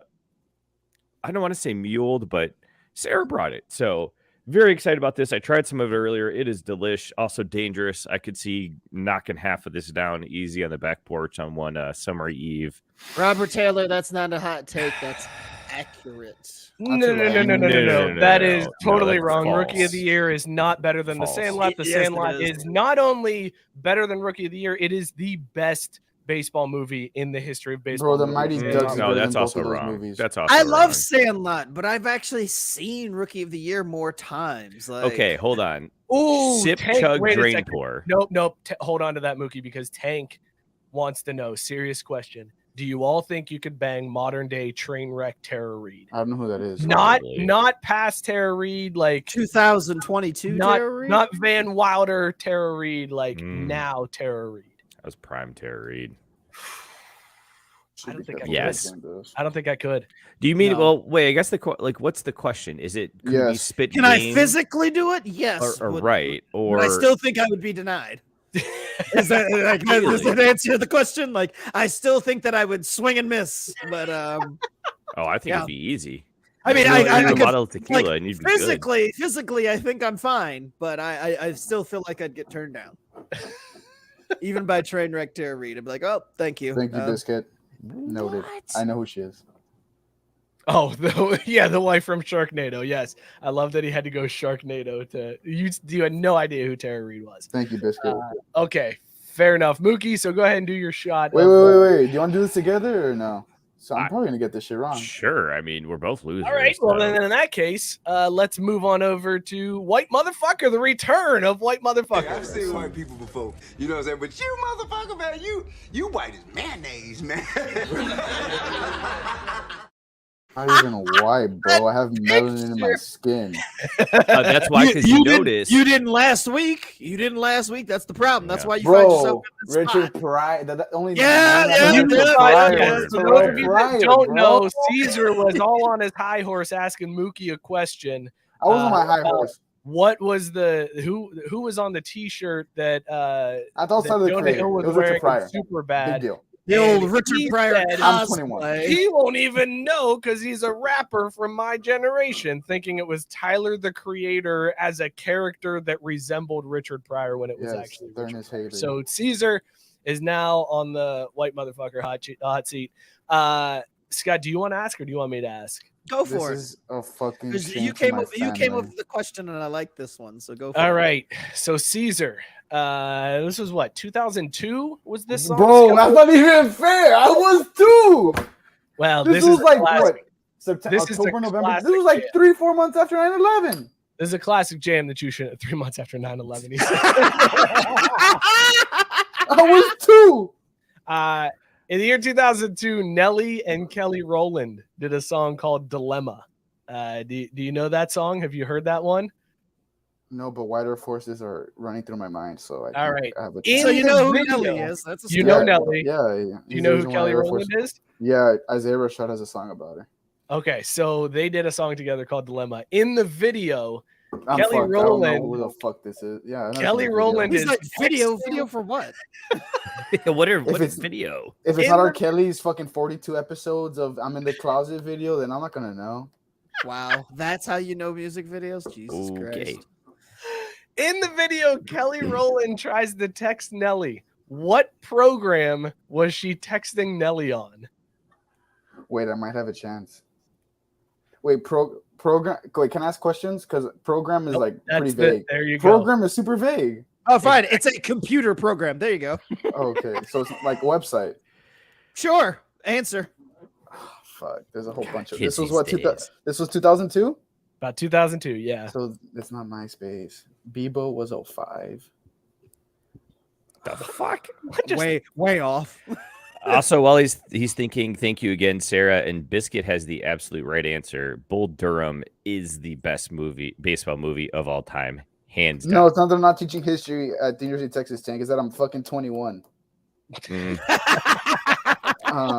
don't want to say muled, but Sarah brought it. So very excited about this. I tried some of it earlier. It is delish. Also dangerous. I could see knocking half of this down easy on the back porch on one summer eve. Robert Taylor, that's not a hot take. That's accurate. No. That is totally wrong. false. Rookie of the Year is not better than False. The Sandlot. The Yes, it Sandlot is. is not only better than Rookie of the Year, it is the best baseball movie in the history of baseball. Bro, the movies. Mighty Ducks. No, that's also those wrong. Movies. That's also I love wrong. Sandlot, but I've actually seen Rookie of the Year more times. Like, Okay, hold on. Ooh, Sip, Tank, chug, wait a drain, second. pour. Nope. Hold on to that, Mookie, because Tank wants to know. Serious question. Do you all think you could bang modern day train wreck Tara Reid? I don't know who that is. Probably. Not past Tara Reid, like 2022 Tara Reid? not Van Wilder Tara Reid, like Mm. now Tara Reid. That was prime Tara Reid. I don't think I Yes. could. I don't think I could. Do you mean? No. Well, wait. I guess what's the question? Is it could we Yes. spit? Can I game physically do it? Yes. or Would- right? Or But I still think I would be denied. Is that like, does that answer the question? Like, I still think that I would swing and miss, but oh, I think Yeah. it'd be easy. I mean, You I do a could, bottle of tequila like, and you'd be good. physically, I think I'm fine, but I still feel like I'd get turned down, even by train wreck Tara Reid. I'd be like, oh, thank you. Thank you, Biscuit. Noted. I know who she is. Oh, the wife from Sharknado. Yes, I love that he had to go Sharknado to you had no idea who Tara Reid was. Thank you, Biscuit. Okay, fair enough, Mookie. So go ahead and do your shot. Wait. Do you want to do this together or no? So I'm I- probably gonna get this shit wrong. Sure. I mean, we're both losers. All right. Well, so- then in that case, let's move on over to White Motherfucker, the return of White Motherfucker. I've seen white people before, you know what I'm saying? But you motherfucker, man, you white as mayonnaise, man. Not even white, bro. I have melanin in my skin. that's why, because you didn't- noticed. You didn't last week. That's the problem. That's Yeah. why you find yourself Bro, in this Richard spot. Pryor. That only Yeah, Richard Pryor. Pryor. For those of you Pryor, that don't bro. know, Cesar was all on his high horse asking Mookie a question. I was on my high horse. What was who was on the T-shirt that I thought that Tyler Jonah Craig. It Hill was was wearing Richard Pryor. super Big bad? deal. The old And Richard he Pryor said, I'm 21. cosplay. He won't even know because he's a rapper from my generation, thinking it was Tyler the Creator as a character that resembled Richard Pryor when it was Yes, actually they're in Richard his Pryor. haters. So Cesar is now on the White Motherfucker hot seat. Scott, do you want to ask or do you want me to ask? Go This for it. is a fucking 'Cause shame You for came my up family. with the question, and I like this one. So go for All it. right. So Cesar, this was what, 2002 was this song? Bro, Scott? that's not even fair. I was too. Well, This this was is like classic. what? September, This is a October, November. This classic was like jam. 3-4 months after 9/11. This is a classic jam that you should 3 months after 9/11. He said. I was two. In the year 2002, Nelly and Kelly Rowland did a song called Dilemma. Do you know that song? Have you heard that one? No, but wider forces are running through my mind, so I All think right. I have a In So chance. you the know who video- Nelly is. That's a You start. know Nelly. Yeah. Do you He's know the who reason why Kelly Air Rowland Force- is? Yeah, Isaiah Rashad has a song about her. Okay, so they did a song together called Dilemma. In the video, I'm Kelly fucked. I don't know Rowland- who the fuck this is. Yeah, I've never Kelly seen the Rowland video. He's is like video for what? what If is it's- video? If it's in not the- R. Kelly's fucking 42 episodes of I'm in the Closet video, then I'm not gonna know. Wow, that's how you know music videos. Jesus Okay. Christ. in the video, Kelly Rowland tries to text Nelly. What program was she texting Nelly on? Wait, I might have a chance. Wait, program. Wait, can I ask questions? Because program is Nope, like pretty That's vague. there you go. Program is super vague. Oh, fine. It's a computer program. There you go. Okay, so it's like a website. Sure. Answer. Fuck, there's a whole bunch of. kids This was these what? days. This was 2002. About 2002, yeah. So it's not MySpace. Bebo was 05. The fuck? Just- Way off. Also, while he's thinking, thank you again, Sarah. And Biscuit has the absolute right answer. Bull Durham is the best baseball movie of all time, hands down. No, it's not that I'm not teaching history at the University of Texas Tech. It's that I'm fucking 21.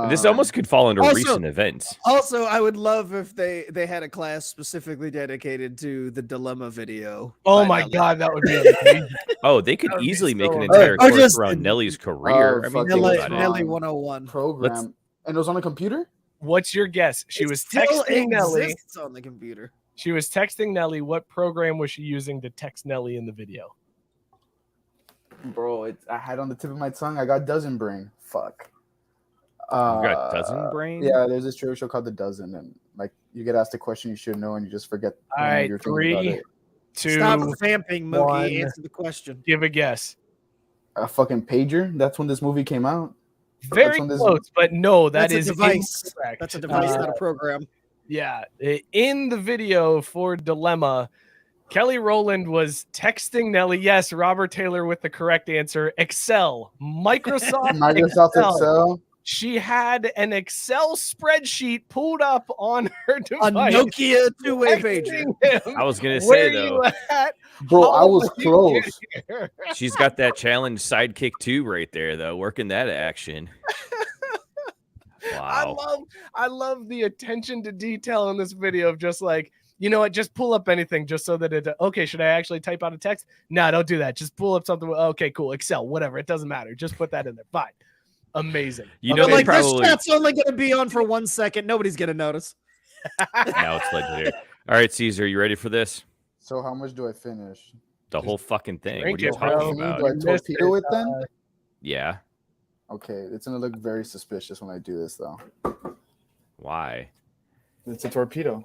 This almost could fall under also- recent events. Also, I would love if they had a class specifically dedicated to the dilemma video. Oh by my Nelly. God, that would be amazing. Oh, they could That would be easily make so an amazing. entire Or course just- around Nelly's career. I mean, fucking think Nelly, about it. Nelly 101. Program. And it was on a computer? What's your guess? She It was still texting Nelly. exists on the computer. She was texting Nelly. What program was she using to text Nelly in the video? Bro, I had on the tip of my tongue. I got Dozen Brain. Fuck. You got Dozen Brain? Yeah, there's this radio show called The Dozen, and like you get asked a question you should know, and you just forget. All right, you're thinking about 3, it. 2, Stop vamping, Mookie. 1. Answer the question. give a guess. A fucking pager. That's when this movie came out. Very on this- close, but no, that That's a is device. incorrect. That's a device, not a program. Yeah, in the video for Dilemma, Kelly Rowland was texting Nelly. Yes, Robert Taylor with the correct answer. Excel, Microsoft Microsoft Excel. She had an Excel spreadsheet pulled up on her A device. Nokia two-way pager. texting him, I was gonna "Where say you though, at? Bro, I How was did you close. get here?" she's got that challenge sidekick too right there, though, working that action. Wow. I love the attention to detail in this video of just like, you know what, just pull up anything just so that it, okay, should I actually type out a text? No, don't do that. Just pull up something. Okay, cool. Excel, whatever. It doesn't matter. Just put that in there. Fine. Amazing. You But know, they like this probably chat's only going to be on for 1 second. Nobody's going to notice. now it's legendary. All right, Caesar, you ready for this? So how much do I finish? The whole fucking thing. drink What are you it, bro. talking Do I about? torpedo it then? Yeah. Okay, it's gonna look very suspicious when I do this though. Why? It's a torpedo.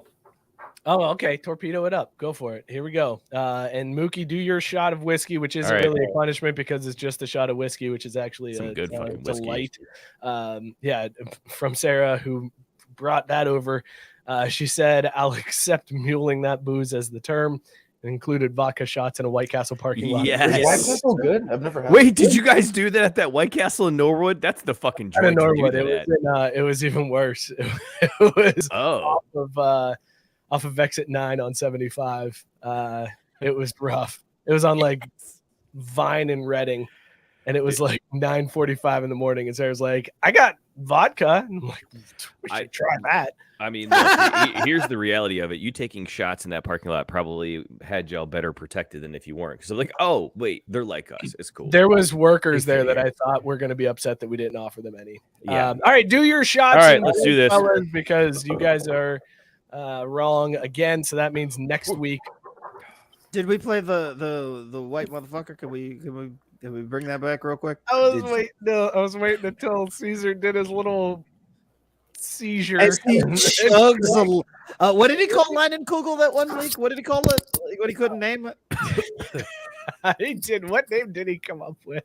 Oh, okay. Torpedo it up. Go for it. Here we go. And Mookie, do your shot of whiskey, which isn't All right. really a punishment because it's just a shot of whiskey, which is actually Some a good fucking whiskey. delight. Yeah, from Sarah, who brought that over. She said, "I'll accept muling that booze as the term." It included vodka shots in a White Castle parking lot. Yes. Is White Castle good? I've never had Wait, did you guys do that at that White Castle in Norwood? That's the fucking Out of joint to do Norwood. that at. It was even worse. It was Oh, off of exit 9 on 75. It was rough. It was on like Vine and Reading, and it was like 9:45 in the morning. And Sarah's like, "I got vodka." And I'm like, "We should try that." I mean, look, here's the reality of it. You taking shots in that parking lot probably had y'all better protected than if you weren't. Because like, oh, wait, they're like us. It's cool. There was workers They there that figure. I thought were going to be upset that we didn't offer them any. Yeah. All right, do your shots. All right, and let's do this. fellas, because you guys are wrong again. So that means next week. Did we play the white motherfucker? Can we bring that back real quick? I was waiting until Cesar did his little seizure. As he chugs what did he call Leinenkugel that one week? What did he call it? What he couldn't name it? He did. What name did he come up with?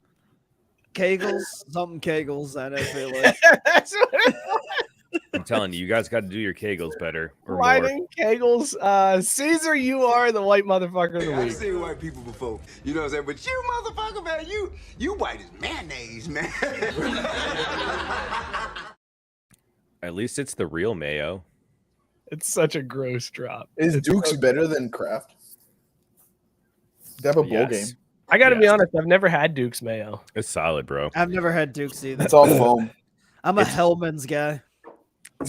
Kegels, something Kegels. I don't feel like. That's what it I'm telling you, you guys got to do your Kegels better. Or more. Riding Kegels. Caesar, you are the white motherfucker of the I've week. seen white people before, you know what I'm saying? But you motherfucker, man, you white as mayonnaise, man. At least it's the real mayo. It's such a gross drop. Is Duke's better than Kraft? They have a bowl Yes. game. I got to be Yes. honest. I've never had Duke's mayo. It's solid, bro. I've never had Duke's either. It's all foam. I'm a Hellman's guy.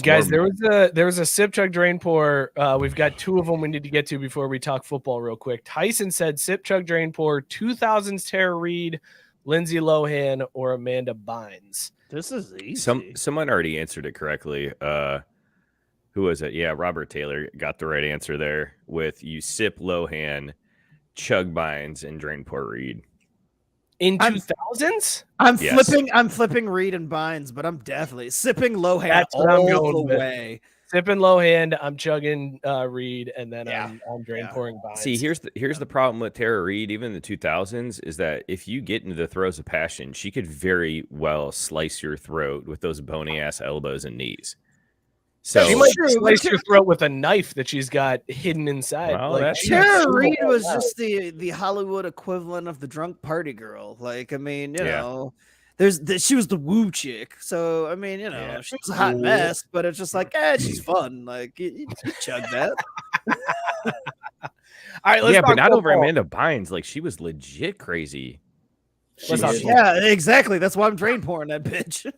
Guys, there was a sip chug drain pour. We've got 2 of them we need to get to before we talk football real quick. Tyson said sip chug drain pour 2000s Tara Reid, Lindsay Lohan, or Amanda Bynes. This is easy. Someone already answered it correctly. Who was it? Yeah, Robert Taylor got the right answer there with you sip Lohan, chug Bynes, and drain pour Reed. In 2000s? Yes. I'm flipping Reed and Bynes, but I'm definitely sipping Lohan That's what I'm all going the with. way. Sipping Lohan, I'm chugging Reed, and then Yeah. I'm drain pouring Bynes. See, here's the problem with Tara Reid, even in the 2000s, is that if you get into the throes of passion, she could very well slice your throat with those bony ass elbows and knees. So she might True, slice but- your throat with a knife that she's got hidden inside. Well, Like, that's- she's Tara so Reid was out. just the Hollywood equivalent of the drunk party girl. Like, I mean, you Yeah. know, she was the woo chick. So I mean, she was a hot mess, but it's just like, she's fun. Like you chug that. All right, let's but not over cornball. Amanda Bynes. Like she was legit crazy. Yeah, exactly. That's why I'm drain pouring that bitch.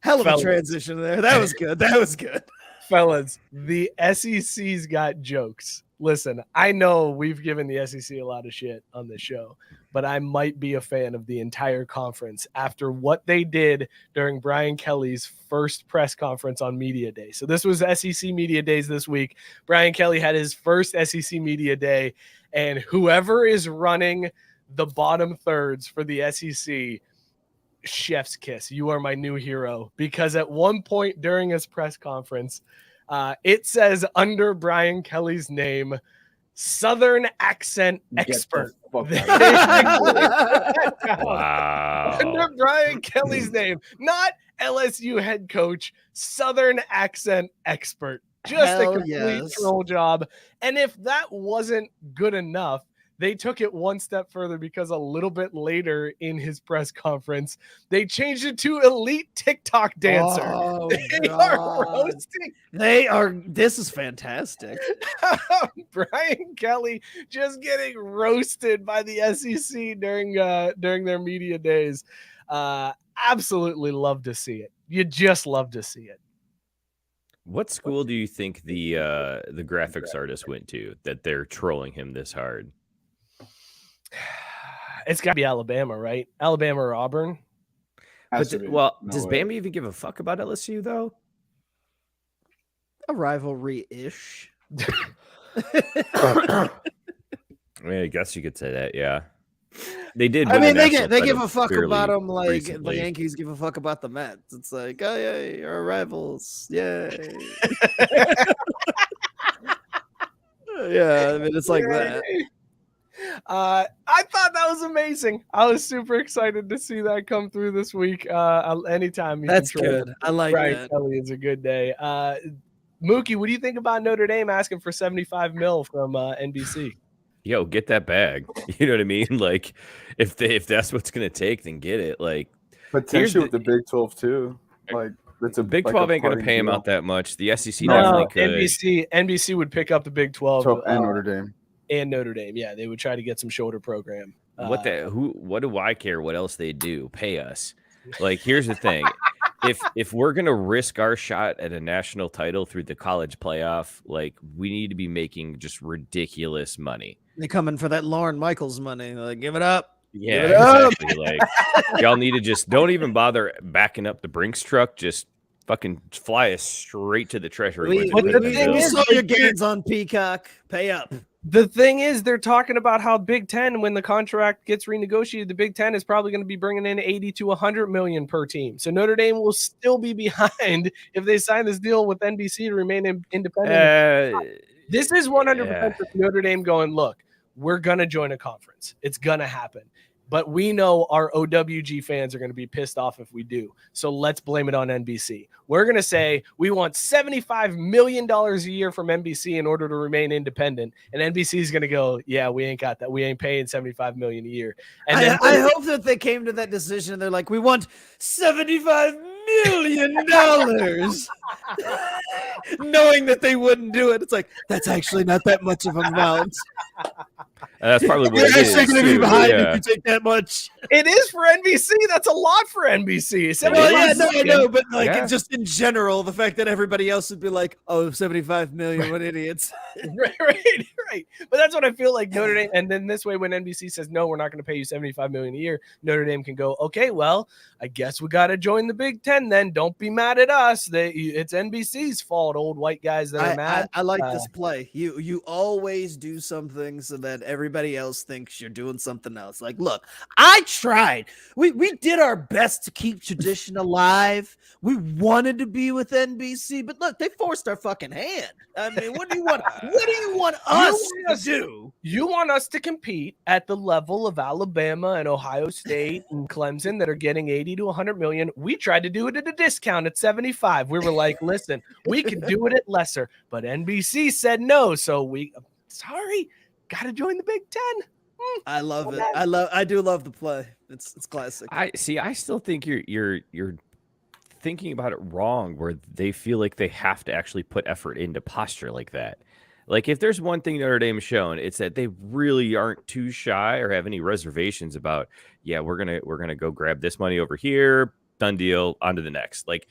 Hell of a transition there. That was good. That was good. Fellas, the SEC's got jokes. Listen, I know we've given the SEC a lot of shit on this show, but I might be a fan of the entire conference after what they did during Brian Kelly's first press conference on Media Day. So this was SEC Media Days this week. Brian Kelly had his first SEC Media Day, and whoever is running the bottom thirds for the SEC, chef's kiss. You are my new hero. Because at one point during his press conference, it says under Brian Kelly's name, Southern accent expert. Wow. Under Brian Kelly's name, not LSU head coach, Southern accent expert. Just a complete troll job. And if that wasn't good enough, they took it one step further because a little bit later in his press conference, they changed it to elite TikTok dancer. Oh, they are roasting. This is fantastic. Brian Kelly just getting roasted by the SEC during their media days. Absolutely love to see it. You just love to see it. What school do you think the graphics artist went to that they're trolling him this hard? It's got to be Alabama, right? Alabama or Auburn. Does Bama even give a fuck about LSU though? A rivalry-ish. I mean, I guess you could say that, yeah. They did. I mean, they give a fuck about them like recently. the Yankees give a fuck about the Mets. It's like, oh yeah, our rivals, yay. Yeah, I mean, it's like that. I thought that was amazing. I was super excited to see that come through this week. Anytime that's good. I like that. Kelly is a good day. Mookie, what do you think about Notre Dame asking for $75 million from NBC? Yo, get that bag. You know what I mean? Like, if that's what's gonna take, then get it. Like, potentially with the Big 12 too. Like, it's a Big 12 ain't gonna pay him out that much. The SEC no, definitely could. NBC would pick up the Big 12 and Notre Dame. And Notre Dame, yeah, they would try to get some shoulder program. What do I care what else they do? Pay us. Like, here's the thing. If we're gonna risk our shot at a national title through the college playoff, like, we need to be making just ridiculous money. They coming for that Lauren Michaels money. Like, give it up. Yeah, exactly. Like, y'all need to just don't even bother backing up the Brinks truck. Just fucking fly us straight to the treasury. We saw your gains on Peacock. Pay up. The thing is, they're talking about how Big Ten, when the contract gets renegotiated, the Big Ten is probably going to be bringing in 80 to 100 million per team. So Notre Dame will still be behind if they sign this deal with NBC to remain independent. This is 100% Notre Dame going, look, we're going to join a conference. It's going to happen. But we know our OWG fans are going to be pissed off if we do. So let's blame it on NBC. We're going to say we want $75 million a year from NBC in order to remain independent. And NBC is going to go, yeah, we ain't got that. We ain't paying $75 million a year. And then I hope that they came to that decision. They're like, we want $75 million. Knowing that they wouldn't do it. It's like, that's actually not that much of an amount. That's probably what You're actually going to be behind if you take that much. It is for NBC. That's a lot for NBC. I know, but like just in general, the fact that everybody else would be like, oh, 75 million, what idiots. Right. But that's what I feel like Notre Dame. And then this way, when NBC says, no, we're not going to pay you $75 million a year, Notre Dame can go, okay, well, I guess we got to join the Big Ten then. Don't be mad at us. It's NBC's fault, old white guys that are mad. I like this play. You always do something so that everybody everybody else thinks you're doing something else. Like, look, I tried. We did our best to keep tradition alive. We wanted to be with NBC, but look, they forced our fucking hand. I mean, what do you want? What do you want us to do? You want us to compete at the level of Alabama and Ohio State and Clemson that are getting 80 to 100 million. We tried to do it at a discount at 75. We were like, listen, we can do it at lesser, but NBC said no. So sorry, got to join the Big Ten. I love it. I do love the play. It's classic. I still think you're thinking about it wrong, where they feel like they have to actually put effort into posture like that. Like, if there's one thing Notre Dame has shown, it's that they really aren't too shy or have any reservations about, yeah, we're gonna go grab this money over here, done deal, on to the next. Like,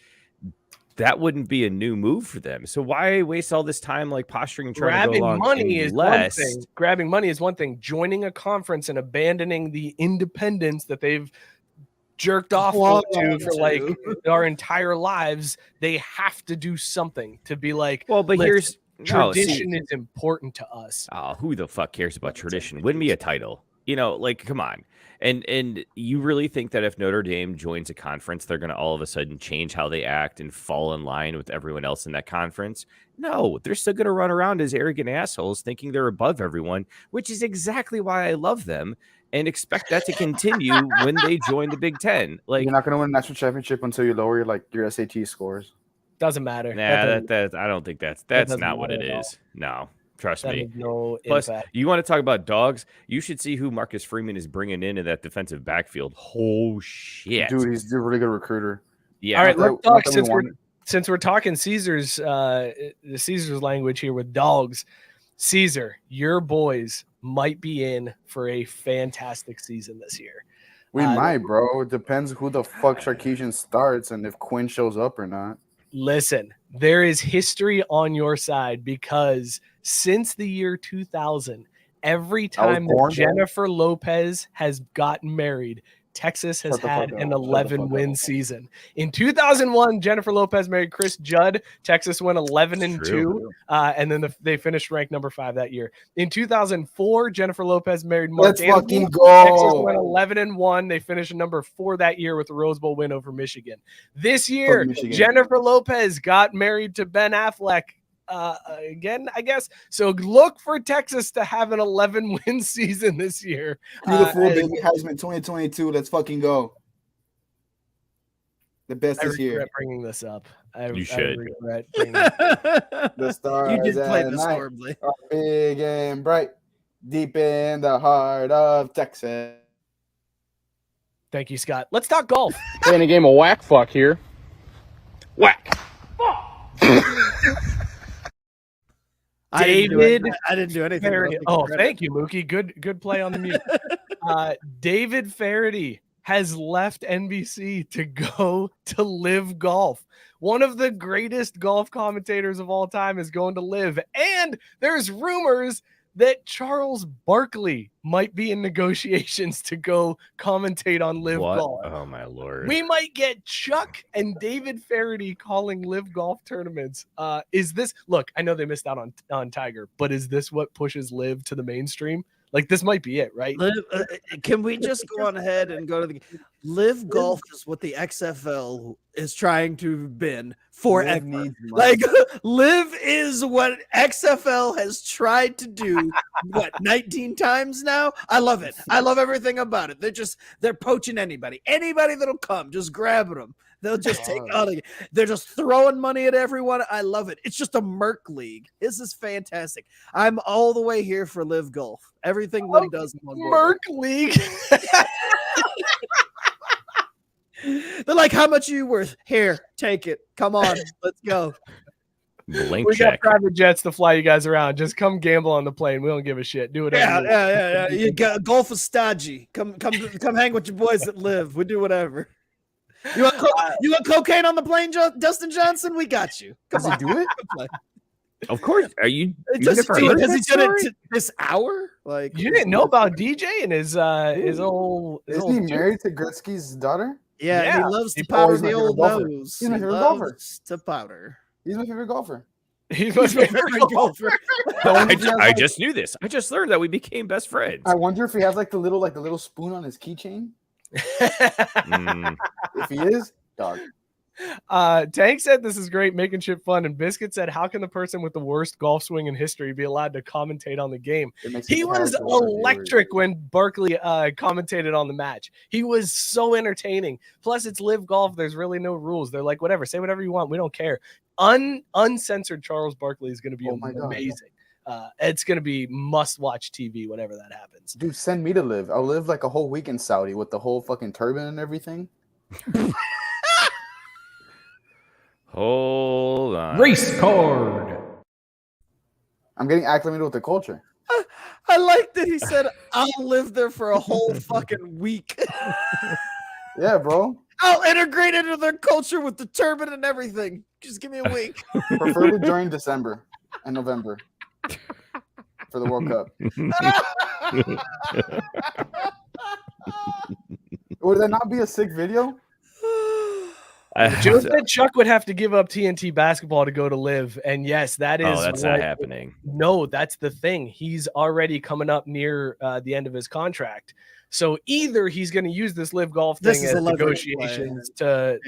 that wouldn't be a new move for them. So why waste all this time like posturing and trying to go along? Grabbing money is one thing. Joining a conference and abandoning the independence that they've jerked off to for like our entire lives, they have to do something to be like, well, but here's tradition is important to us. Oh, who the fuck cares about tradition? Win me a title. Like, come on. And you really think that if Notre Dame joins a conference, they're going to all of a sudden change how they act and fall in line with everyone else in that conference? No, they're still going to run around as arrogant assholes thinking they're above everyone, which is exactly why I love them and expect that to continue when they join the Big Ten. Like, you're not going to win a national championship until you lower your SAT scores. Doesn't matter. Nah, I don't think that's not what it is. No. Trust me. No Plus, impact. you want to talk about dogs? You should see who Marcus Freeman is bringing in that defensive backfield. Oh, shit. Dude, he's a really good recruiter. Yeah. All right, let's talk since we're talking Cesar's language here with dogs. Cesar, your boys might be in for a fantastic season this year. We might, bro. It depends who the fuck Sarkisian starts and if Quinn shows up or not. Listen, there is history on your side because since the year 2000, every time that Jennifer Lopez has gotten married, Texas has had an 11-win season. In 2001, Jennifer Lopez married Chris Judd. Texas went 11-2, and then they finished ranked number 5 that year. In 2004, Jennifer Lopez married Mark Anthony. Fucking go. Texas went 11-1. They finished number 4 that year with a Rose Bowl win over Michigan. This year, Jennifer Lopez got married to Ben Affleck. Again, I guess. So look for Texas to have an 11-win season this year. Beautiful baby Heisman 2022. Let's fucking go. The best this year. I regret bringing this up. You should. Regret bringing this up. The stars you did play this night horribly. Are big and bright, deep in the heart of Texas. Thank you, Scott. Let's talk golf. Playing a game of whack fuck here. Whack. I didn't do anything. Thank you, Mookie. Good play on the mute. David Faraday has left NBC to go to Live Golf. One of the greatest golf commentators of all time is going to Live. And there's rumors that Charles Barkley might be in negotiations to go commentate on Live Golf. Oh, my Lord. We might get Chuck and David Faraday calling Live Golf tournaments. Is this – look, I know they missed out on Tiger, but is this what pushes Live to the mainstream? Like, this might be it, right? Can we just go on ahead and go to the Live Golf is what the XFL is trying to been forever. Like, Live is what XFL has tried to do, 19 times now? I love it. I love everything about it. They're poaching anybody that'll come, just grabbing them. They'll just take all of it. They're just throwing money at everyone. I love it. It's just a Merc League. This is fantastic. I'm all the way here for Live Golf. Everything Live does. Merc League. They're like, how much are you worth? Here, take it. Come on, let's go. Blank we check. got private jets to fly you guys around. Just come gamble on the plane. We don't give a shit. Do whatever. Yeah. You got golf is stodgy. Come hang with your boys that Live. We do whatever. You want cocaine on the plane, Dustin Johnson? We got you. Does he do it? Of course. Are you? Has he done it this hour? Like, you didn't know about DJ and his old. Isn't he married to Gretzky's daughter? Yeah, he loves to powder the old nose. He's my favorite golfer. To powder. He's my favorite golfer. He's my favorite golfer. I just knew this. I just learned that we became best friends. I wonder if he has like the little spoon on his keychain. If he is, dog. Tank said this is great, making shit fun, and Biscuit said, how can the person with the worst golf swing in history be allowed to commentate on the game? He was electric when Barkley commentated on the match. He was so entertaining. Plus, it's live golf. There's really no rules. They're like, whatever, say whatever you want. We don't care. Uncensored Charles Barkley is going to be amazing. It's going to be must-watch TV whenever that happens. Dude, send me to live. I'll live like a whole week in Saudi with the whole fucking turban and everything. Hold on. Race card. I'm getting acclimated with the culture. I like that he said, I'll live there for a whole fucking week. Yeah, bro. I'll integrate into their culture with the turban and everything. Just give me a week. Preferably during December and November for the World Cup. Would that not be a sick video? Joe said Chuck would have to give up TNT basketball to go to live, and yes, that is. Oh, that's not happening. No, that's the thing. He's already coming up near the end of his contract, so either he's going to use this live golf thing as negotiations to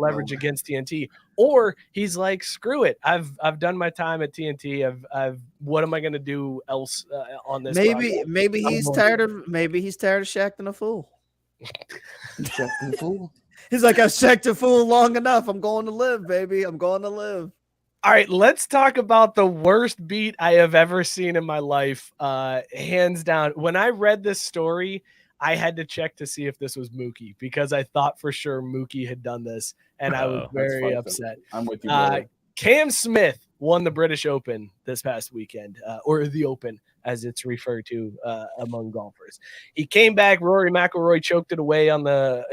leverage against TNT, or he's like, screw it. I've done my time at TNT. I've what am I going to do else on this? Maybe he's tired of shacking a fool. Shacking a fool. He's like, I've checked a fool long enough. I'm going to live, baby. I'm going to live. All right, let's talk about the worst beat I have ever seen in my life. Hands down. When I read this story, I had to check to see if this was Mookie because I thought for sure Mookie had done this, and I was very upset. I'm with you, brother. Cam Smith won the British Open this past weekend, or the Open, as it's referred to among golfers. He came back. Rory McIlroy choked it away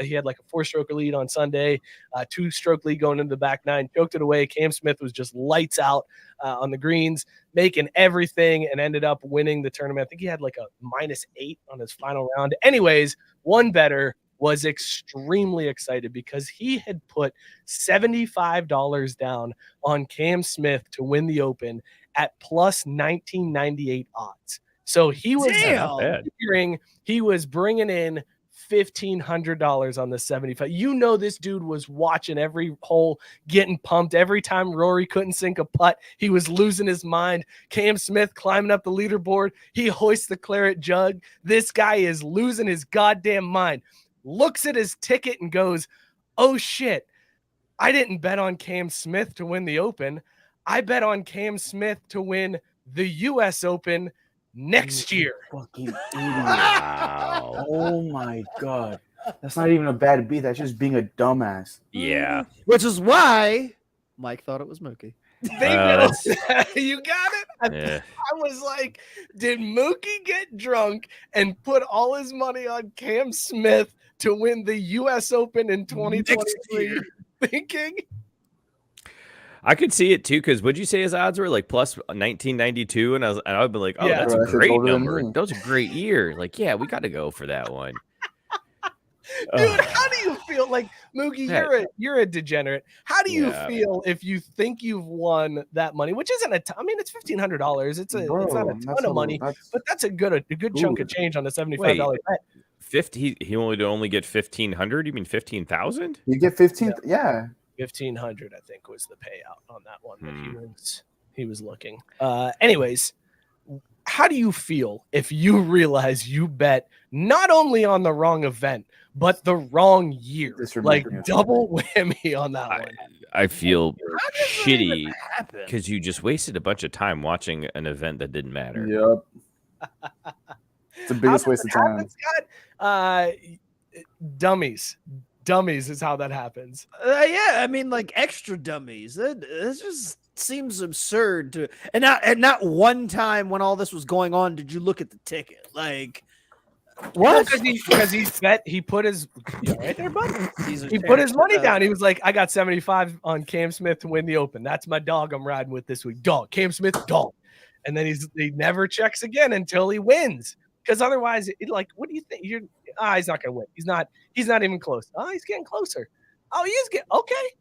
he had like a 4-stroke lead on Sunday, 2-stroke lead going into the back 9, choked it away. Cam Smith was just lights out on the greens, making everything, and ended up winning the tournament. I think he had like a -8 on his final round. Anyways, one better was extremely excited because he had put $75 down on Cam Smith to win the Open at plus 1998 odds. So he was figuring he was bringing in $1,500 on the 75. You know, this dude was watching every hole, getting pumped. Every time Rory couldn't sink a putt, he was losing his mind. Cam Smith climbing up the leaderboard. He hoists the claret jug. This guy is losing his goddamn mind. Looks at his ticket and goes, oh shit, I didn't bet on Cam Smith to win the Open. I bet on Cam Smith to win the U.S. Open next year. Fucking idiot. Wow. Oh my God. That's not even a bad beat. That's just being a dumbass. Yeah. Which is why Mike thought it was Mookie. You got it? I was like, did Mookie get drunk and put all his money on Cam Smith to win the U.S. Open in 2023? Thinking? I could see it too, because would you say his odds were like plus 1992? And I would be like, oh, that's a great number. That was a great year. Like, yeah, we got to go for that one. Dude, how do you feel? Like, Mookie, you're a degenerate. How do you feel if you think you've won that money, which isn't I mean, it's $1,500. It's not a ton of money, but that's a good chunk of change on a $75 bet. 50. He only get 1,500. You mean 15,000? You get 15. Yeah. 1,500, I think, was the payout on that one that he was looking. Anyways, how do you feel if you realize you bet not only on the wrong event but the wrong year? Like double whammy on that one. I feel shitty because you just wasted a bunch of time watching an event that didn't matter. Yep. It's the biggest waste of time. Dummies is how that happens. Yeah, I mean, like extra dummies. It just seems absurd to. And not one time when all this was going on did you look at the ticket. Like, what? Because he put his right there, bud. He put his money down. He was like, I got 75 on Cam Smith to win the Open. That's my dog I'm riding with this week. Dog, Cam Smith, dog. And then he never checks again until he wins. Because otherwise, what do you think? He's not going to win. He's not even close. Oh, he's getting closer. Oh,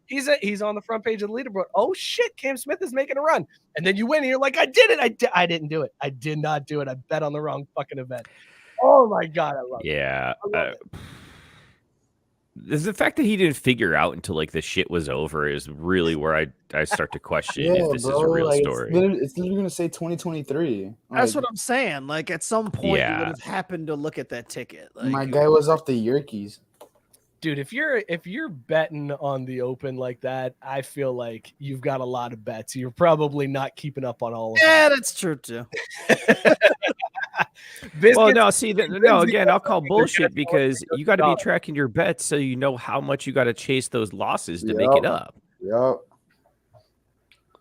he's on the front page of the leaderboard. Oh shit, Cam Smith is making a run, and then you win, and you're like, I did it. I didn't do it. I did not do it. I bet on the wrong fucking event. Oh my god, I love it. Yeah. There's the fact that he didn't figure out until like the shit was over is really where I start to question if this is a real story. It's literally gonna say 2023. That's what I'm saying. Like at some point, you would have happened to look at that ticket. Like, my guy was off the Yerkes. Dude, if you're betting on the Open like that, I feel like you've got a lot of bets. You're probably not keeping up on all of them. Yeah, that's true too. Well, no, see, again, I'll call bullshit because you got to be tracking your bets so you know how much you got to chase those losses to make it up. Yep.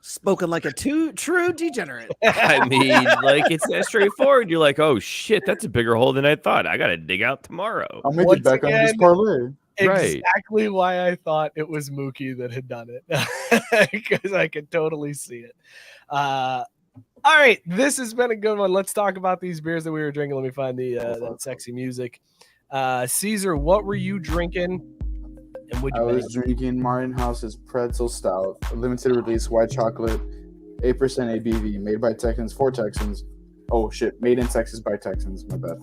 Spoken like a true degenerate. I mean, like it's that straightforward. You're like, oh shit, that's a bigger hole than I thought. I got to dig out tomorrow. I'll make it back on this parlay. Exactly why I thought it was Mookie that had done it, because I could totally see it. All right, this has been a good one. Let's talk about these beers that we were drinking. Let me find that sexy music. Cesar, what were you drinking? And I was drinking Martin House's Pretzel Stout, a limited release white chocolate, 8% ABV, made by Texans for Texans. Oh shit, made in Texas by Texans. My bad.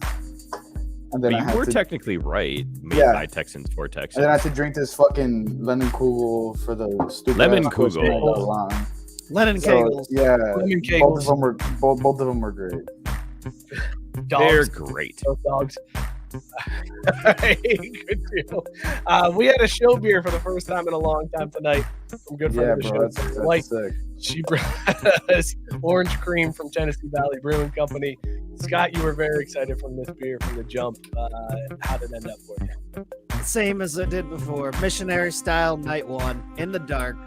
And then you were technically right. Made by Texans for Texans. And then I had to drink this fucking lemon kugel for the stupid lemon kugel. Lennon Kegels. Yeah, Lemon Kegels. Both of them were great. Dogs. They're great. Those dogs. Good deal. We had a show beer for the first time in a long time tonight. Some good friend of the show. That's like sick. She brought us Orange Cream from Tennessee Valley Brewing Company. Scott, you were very excited from this beer from the jump. How did it end up for you? Same as I did before. Missionary style night one in the dark.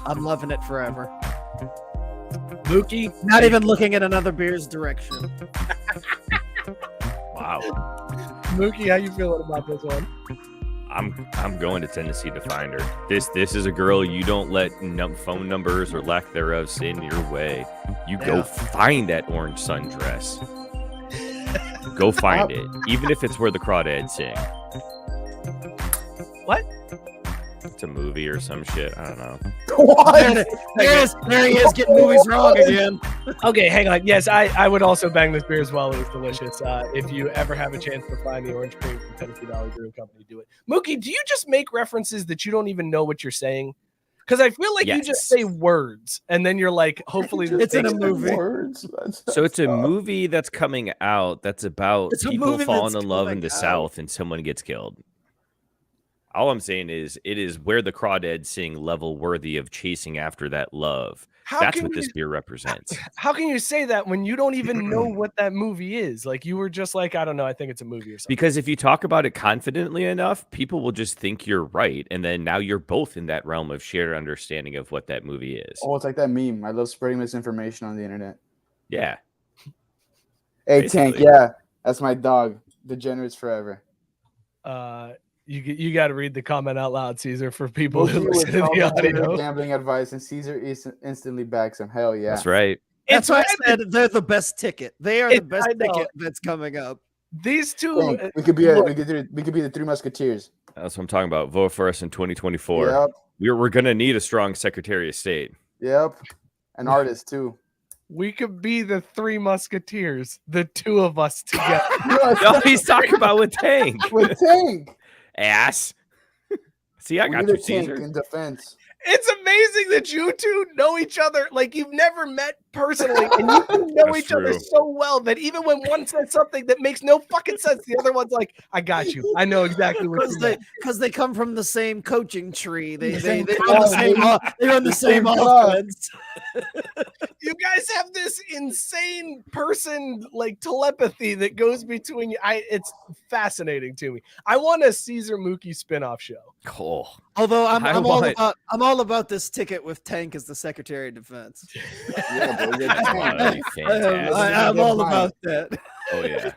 I'm loving it forever. Mookie, not even looking at another beer's direction. Wow. Mookie, how you feeling about this one? I'm going to Tennessee to find her. This is a girl you don't let phone numbers or lack thereof stand in your way. You go find that orange sundress. Go find it, even if it's where the crawdads sing. What? It's a movie or some shit. I don't know. What? There he is getting movies wrong again. Okay, hang on. Yes, I would also bang this beer as well. It was delicious. If you ever have a chance to find the Orange Cream from Tennessee Valley Brewing Company, do it. Mookie, do you just make references that you don't even know what you're saying? Because I feel like you just say words, and then you're like, hopefully it's in a movie. So it's a movie that's coming out that's about people falling in love in the South and someone gets killed. All I'm saying is it is where the crawdads sing level worthy of chasing after that love. That's what this beer represents. How can you say that when you don't even know what that movie is? Like you were just like, I don't know, I think it's a movie or something. Because if you talk about it confidently enough, people will just think you're right. And then now you're both in that realm of shared understanding of what that movie is. Oh, it's like that meme. I love spreading misinformation on the internet. Yeah. Hey, basically. Tank. Yeah, that's my dog. Degenerates forever. You got to read the comment out loud, Cesar, for people who listen to the audio. Gambling advice, and Cesar instantly backs him. Hell yeah. That's right. That's why I said they're the best ticket. They are the best ticket that's coming up. These two, we could be the Three Musketeers. That's what I'm talking about. Vote for us in 2024. Yep. We're gonna need a strong Secretary of State. Yep. An artist too. We could be the Three Musketeers, the two of us together. No, he's talking about with Tank. With Tank. Ass. See, I got you, Cesar. In defense. It's amazing that you two know each other. Like you've never met personally, and you two know each other so well that even when one says something that makes no fucking sense, the other one's like, "I got you. I know exactly what." Because they come from the same coaching tree. They run the same offense. You guys have this insane person like telepathy that goes between you. It's fascinating to me. I want a Cesar Mookie spinoff show. Cool. Although I'm all about this ticket with Tank as the Secretary of Defense. I'm all about that. Oh yeah.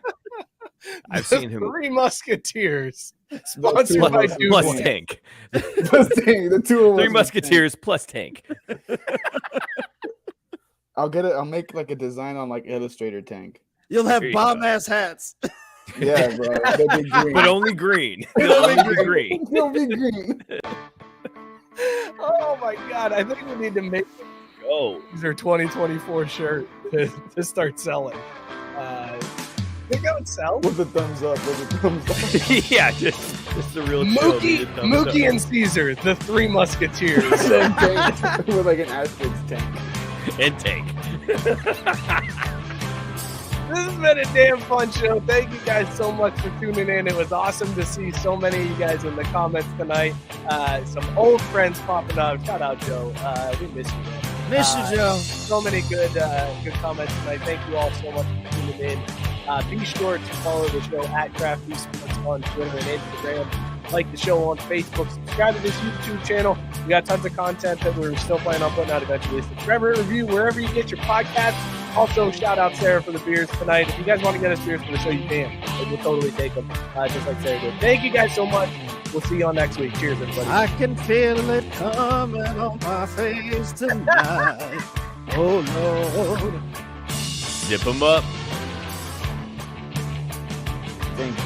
I've seen him. Three Musketeers. Sponsored by plus Tank. Plus Tank. The two of Three Musketeers plus Tank. I'll get it. I'll make like a design on like Illustrator Tank. You'll have bomb ass hats. Yeah, bro. They'll be green. But only green. They'll only be green. They'll be green. Oh my God! I think we need to make Cesar 2024 shirt to start selling. Think I would sell With the thumbs up. Yeah, just the real Mookie and Cesar, the three musketeers. With like an Astros tank. and tank. This has been a damn fun show. Thank you guys so much for tuning in. It was awesome to see so many of you guys in the comments tonight. Some old friends popping up. Shout out, Joe. We miss you, man. Miss you, Joe. So many good comments tonight. Thank you all so much for tuning in. Be sure to follow the show at Crafty Sports on Twitter and Instagram. Like the show on Facebook. Subscribe to this YouTube channel. We got tons of content that we're still planning on putting out eventually. Subscribe and review wherever you get your podcasts. Also, shout out Sarah for the beers tonight. If you guys want to get us beers for the show, you can. We'll totally take them, just like Sarah did. Thank you guys so much. We'll see you all next week. Cheers, everybody. I can feel it coming on my face tonight. Oh, Lord. Zip them up. Thank you.